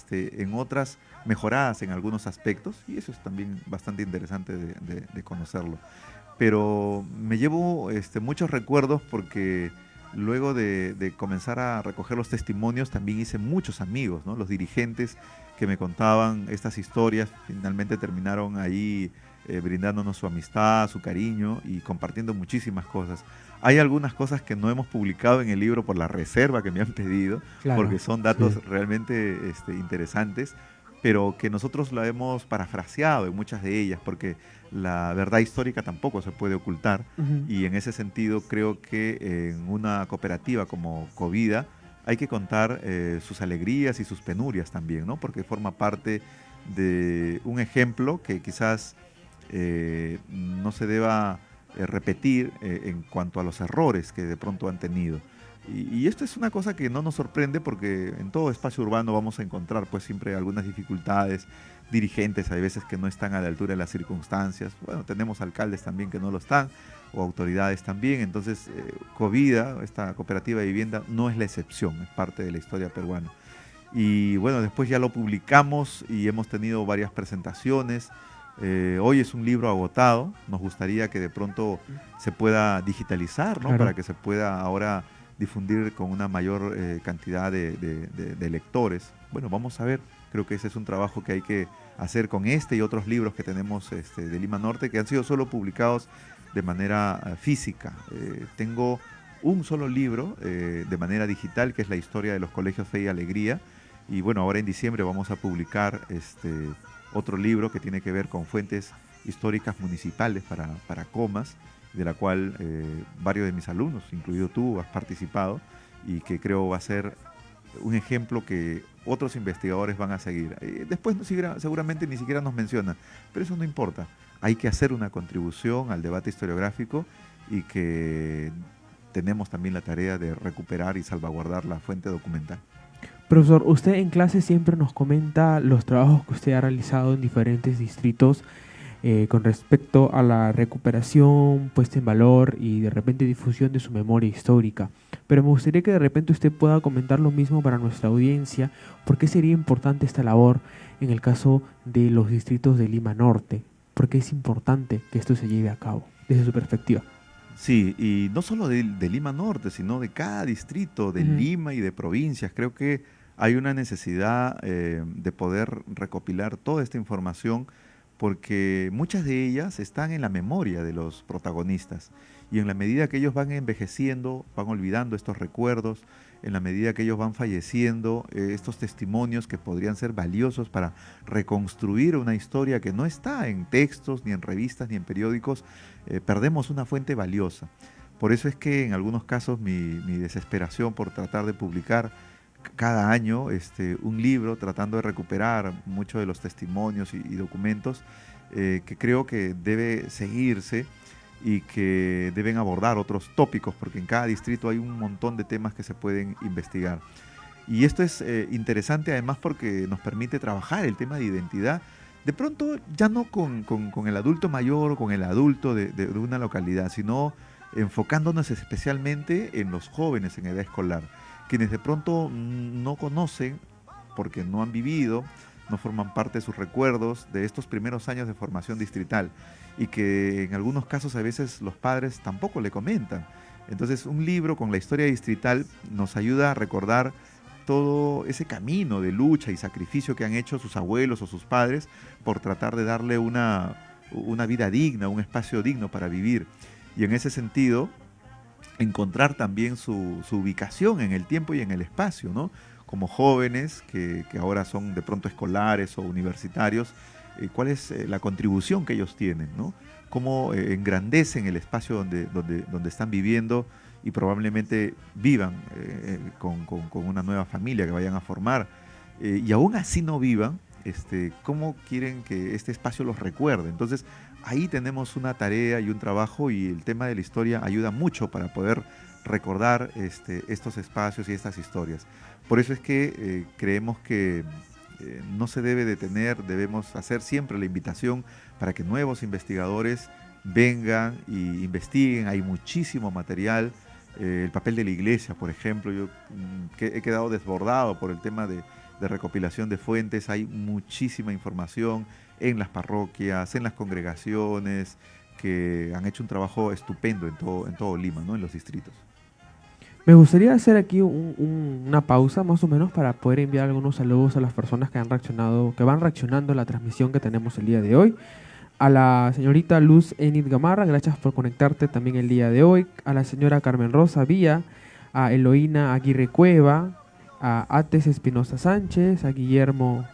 en otras mejoradas en algunos aspectos, y eso es también bastante interesante de conocerlo. Pero me llevo muchos recuerdos porque luego de comenzar a recoger los testimonios también hice muchos amigos, ¿no? Los dirigentes que me contaban estas historias finalmente terminaron ahí brindándonos su amistad, su cariño y compartiendo muchísimas cosas. Hay algunas cosas que no hemos publicado en el libro por la reserva que me han pedido, claro, porque son datos realmente interesantes, pero que nosotros la hemos parafraseado en muchas de ellas, porque la verdad histórica tampoco se puede ocultar, y en ese sentido creo que en una cooperativa como Covida hay que contar sus alegrías y sus penurias también, ¿no? Porque forma parte de un ejemplo que quizás no se deba repetir en cuanto a los errores que de pronto han tenido. Y esto es una cosa que no nos sorprende porque en todo espacio urbano vamos a encontrar pues siempre algunas dificultades, dirigentes hay veces que no están a la altura de las circunstancias, bueno, tenemos alcaldes también que no lo están, o autoridades también, entonces Covida, esta cooperativa de vivienda, no es la excepción, es parte de la historia peruana. Y bueno, después ya lo publicamos y hemos tenido varias presentaciones, Hoy es un libro agotado, nos gustaría que de pronto se pueda digitalizar, ¿no? Claro. Para que se pueda ahora difundir con una mayor cantidad de lectores. Bueno, vamos a ver, creo que ese es un trabajo que hay que hacer con este y otros libros que tenemos de Lima Norte, que han sido solo publicados de manera física. Tengo un solo libro de manera digital, que es la historia de los colegios Fe y Alegría, y bueno, ahora en diciembre vamos a publicar otro libro que tiene que ver con fuentes históricas municipales para Comas, de la cual varios de mis alumnos, incluido tú, has participado, y que creo va a ser un ejemplo que otros investigadores van a seguir. Después seguramente ni siquiera nos mencionan, pero eso no importa. Hay que hacer una contribución al debate historiográfico y que tenemos también la tarea de recuperar y salvaguardar la fuente documental. Profesor, usted en clase siempre nos comenta los trabajos que usted ha realizado en diferentes distritos con respecto a la recuperación, puesta en valor y de repente difusión de su memoria histórica. Pero me gustaría que de repente usted pueda comentar lo mismo para nuestra audiencia. ¿Por qué sería importante esta labor en el caso de los distritos de Lima Norte? ¿Por qué es importante que esto se lleve a cabo desde su perspectiva? Sí, y no solo de Lima Norte, sino de cada distrito, de Lima y de provincias. Creo que hay una necesidad de poder recopilar toda esta información, porque muchas de ellas están en la memoria de los protagonistas, y en la medida que ellos van envejeciendo, van olvidando estos recuerdos, en la medida que ellos van falleciendo, estos testimonios que podrían ser valiosos para reconstruir una historia que no está en textos, ni en revistas, ni en periódicos, perdemos una fuente valiosa. Por eso es que en algunos casos mi desesperación por tratar de publicar cada año un libro, tratando de recuperar muchos de los testimonios y documentos que creo que debe seguirse y que deben abordar otros tópicos, porque en cada distrito hay un montón de temas que se pueden investigar. Y esto es interesante además porque nos permite trabajar el tema de identidad, de pronto ya no con el adulto mayor o con el adulto de una localidad, sino enfocándonos especialmente en los jóvenes en edad escolar, quienes de pronto no conocen, porque no han vivido, no forman parte de sus recuerdos de estos primeros años de formación distrital, y que en algunos casos a veces los padres tampoco le comentan. Entonces un libro con la historia distrital nos ayuda a recordar todo ese camino de lucha y sacrificio que han hecho sus abuelos o sus padres por tratar de darle una vida digna, un espacio digno para vivir. Y en ese sentido, encontrar también su ubicación en el tiempo y en el espacio, ¿no? Como jóvenes que ahora son de pronto escolares o universitarios, cuál es la contribución que ellos tienen, ¿no? Cómo engrandecen el espacio donde están viviendo y probablemente vivan con una nueva familia que vayan a formar. Y aún así no vivan, cómo quieren que este espacio los recuerde. Entonces, ahí tenemos una tarea y un trabajo, y el tema de la historia ayuda mucho para poder recordar estos espacios y estas historias. Por eso es que creemos que no se debe detener, debemos hacer siempre la invitación para que nuevos investigadores vengan y investiguen. Hay muchísimo material, el papel de la iglesia, por ejemplo, yo he quedado desbordado por el tema de recopilación de fuentes. Hay muchísima información en las parroquias, en las congregaciones, que han hecho un trabajo estupendo en todo Lima, ¿no? En los distritos. Me gustaría hacer aquí una pausa más o menos para poder enviar algunos saludos a las personas que van reaccionando a la transmisión que tenemos el día de hoy. A la señorita Luz Enid Gamarra, gracias por conectarte también el día de hoy. A la señora Carmen Rosa Villa, a Eloína Aguirre Cueva, a Ates Espinosa Sánchez, a Guillermo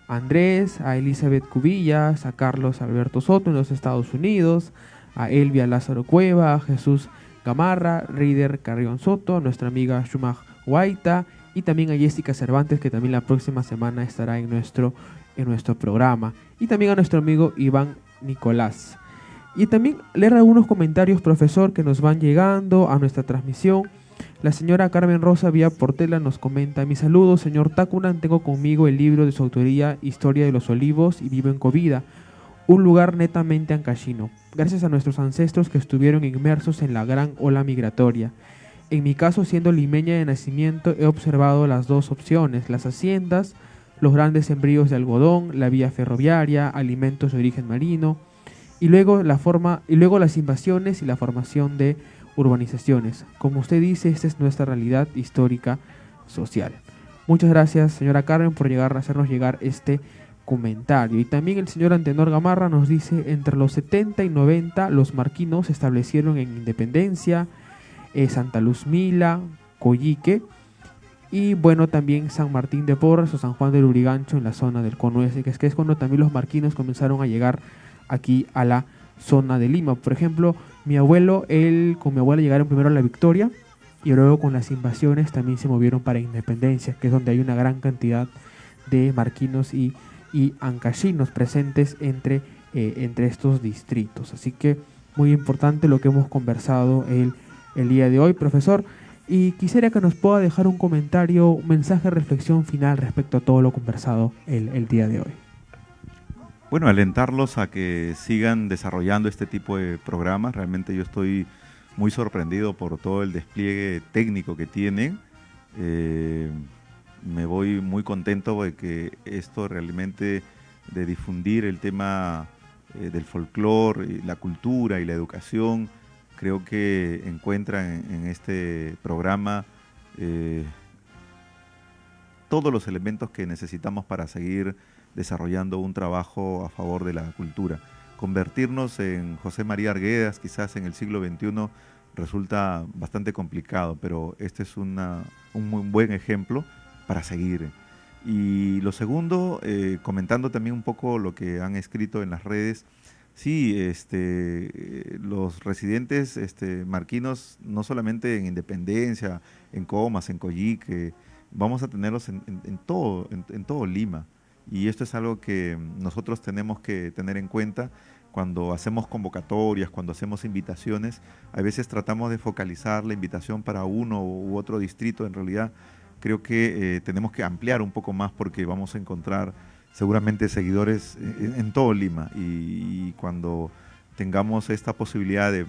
Andrés, a Elizabeth Cubillas, a Carlos Alberto Soto en los Estados Unidos, a Elvia Lázaro Cueva, a Jesús Gamarra, Rider Carrión Soto, a nuestra amiga Shumaj Guaita, y también a Jessica Cervantes, que también la próxima semana estará en nuestro programa, y también a nuestro amigo Iván Nicolás. Y también leer algunos comentarios, profesor, que nos van llegando a nuestra transmisión. La señora Carmen Rosa Vía Portela nos comenta: mis saludos, señor Tacunan, tengo conmigo el libro de su autoría, Historia de los Olivos y Vivo en Covida, un lugar netamente ancashino, gracias a nuestros ancestros que estuvieron inmersos en la gran ola migratoria. En mi caso, siendo limeña de nacimiento, he observado las dos opciones, las haciendas, los grandes sembríos de algodón, la vía ferroviaria, alimentos de origen marino, y luego las invasiones y la formación de urbanizaciones. Como usted dice, esta es nuestra realidad histórica social. Muchas gracias, señora Carmen, por hacernos llegar este comentario. Y también el señor Antenor Gamarra nos dice: entre los 70 y 90 los marquinos se establecieron en Independencia, Santa Luz Mila, Coyique, y bueno, también San Martín de Porres o San Juan del Urigancho en la zona del Cono Este, que es cuando también los marquinos comenzaron a llegar aquí a la zona de Lima. Por ejemplo, mi abuelo, con mi abuela llegaron primero a La Victoria y luego con las invasiones también se movieron para Independencia, que es donde hay una gran cantidad de marquinos y ancachinos presentes entre estos distritos. Así que muy importante lo que hemos conversado el día de hoy, profesor. Y quisiera que nos pueda dejar un comentario, un mensaje de reflexión final respecto a todo lo conversado el día de hoy. Bueno, alentarlos a que sigan desarrollando este tipo de programas. Realmente yo estoy muy sorprendido por todo el despliegue técnico que tienen. Me voy muy contento de que esto realmente de difundir el tema del folclore, la cultura y la educación, creo que encuentran en este programa todos los elementos que necesitamos para seguir desarrollando un trabajo a favor de la cultura. Convertirnos en José María Arguedas quizás en el siglo XXI resulta bastante complicado, pero este es un muy buen ejemplo para seguir. Y lo segundo, comentando también un poco lo que han escrito en las redes, sí, los residentes marquinos, no solamente en Independencia, en Comas, en Coyique, vamos a tenerlos en todo Lima. Y esto es algo que nosotros tenemos que tener en cuenta cuando hacemos convocatorias, cuando hacemos invitaciones. A veces tratamos de focalizar la invitación para uno u otro distrito. En realidad creo que tenemos que ampliar un poco más, porque vamos a encontrar seguramente seguidores en todo Lima, y cuando tengamos esta posibilidad de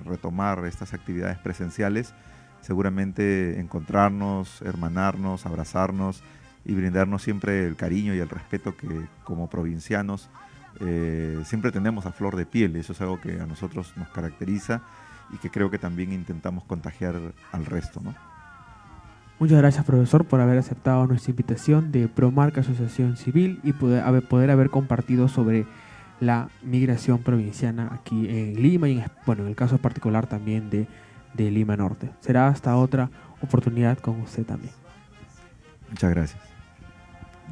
retomar estas actividades presenciales, seguramente encontrarnos, hermanarnos, abrazarnos y brindarnos siempre el cariño y el respeto que como provincianos siempre tenemos a flor de piel. Eso es algo que a nosotros nos caracteriza y que creo que también intentamos contagiar al resto, ¿no? Muchas gracias, profesor, por haber aceptado nuestra invitación de Promarca Asociación Civil y poder haber compartido sobre la migración provinciana aquí en Lima y en el caso particular también de Lima Norte. Será hasta otra oportunidad con usted también. Muchas gracias.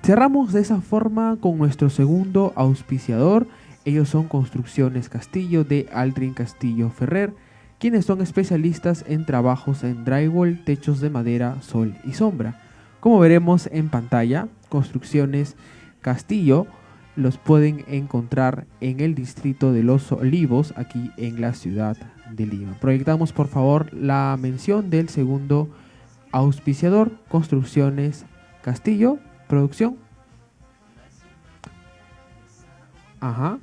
Cerramos de esa forma con nuestro segundo auspiciador. Ellos son Construcciones Castillo de Aldrin Castillo Ferrer, quienes son especialistas en trabajos en drywall, techos de madera, sol y sombra. Como veremos en pantalla, Construcciones Castillo los pueden encontrar en el distrito de Los Olivos, aquí en la ciudad de Lima. Proyectamos por favor la mención del segundo auspiciador, Construcciones Castillo. Producción. Ajá.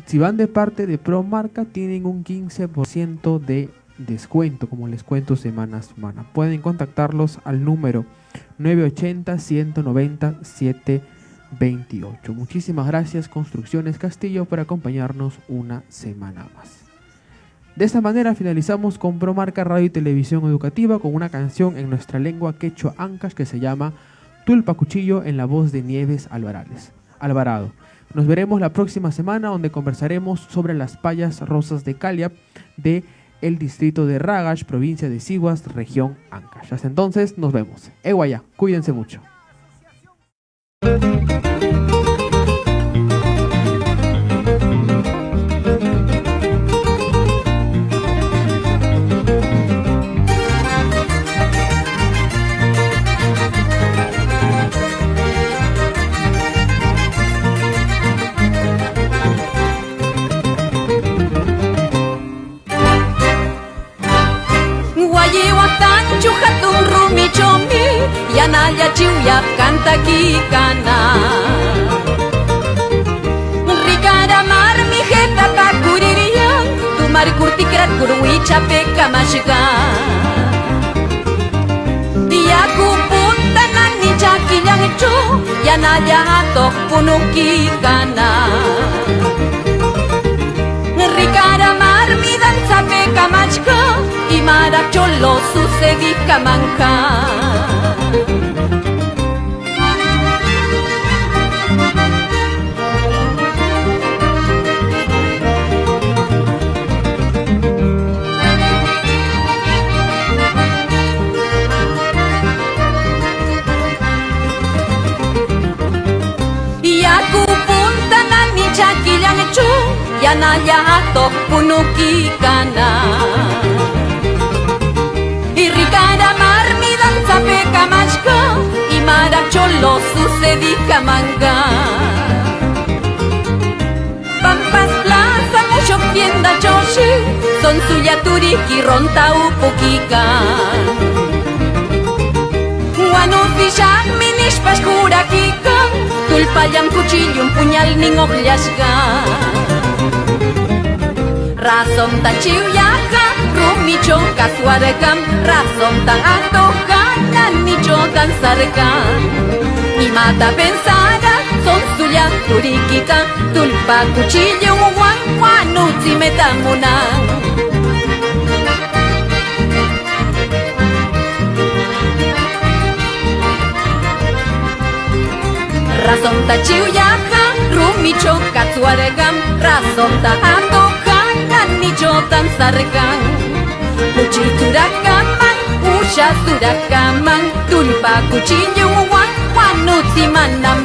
Si van de parte de Promarca, tienen un 15% de descuento, como les cuento semana a semana. Pueden contactarlos al número 980-190-728. Muchísimas gracias, Construcciones Castillo, por acompañarnos una semana más. De esta manera finalizamos con Promarca Radio y Televisión Educativa, con una canción en nuestra lengua quechua ancash que se llama Tulpa Cuchillo, en la voz de Nieves Alvarado. Nos veremos la próxima semana, donde conversaremos sobre las payas rosas de Caliap de el distrito de Ragash, provincia de Siguas, región Ancash. Hasta entonces, nos vemos. Eguaya, cuídense mucho. Yanaya chiuya canta kikana Rikara mar mi jeta pa kuririyan Tu mar kurtikrat kuruicha peka mashiga Yaku punta nani chakilang chu Yanayatok punukikana Rikara marmi danza peka machka Y maracholo sucedika manka Yanayatok punukikana Irrikara marmi danza peka machka Y maracholo sucedika manga Pampas plaza mucho tienda choshi Son suya turiki ronta upukikan Wanufishak minishpash jurakikan Tulpayam cuchillo un puñal nin oqllashkan Razón tan chiuyaka, rumicho kasuarekam Razón tan antojana, nicho tan sarkan Y mata pensada, son suya turikita Tulpa cuchillo uwan, wanuzi metamunan Razón tan chiuyaka, rumicho kasuarekam Razón tan antojana, nicho tan sarkan Kuchiturakaman, ushasturakaman Tulpa cuchillo uwan, wanuzi manam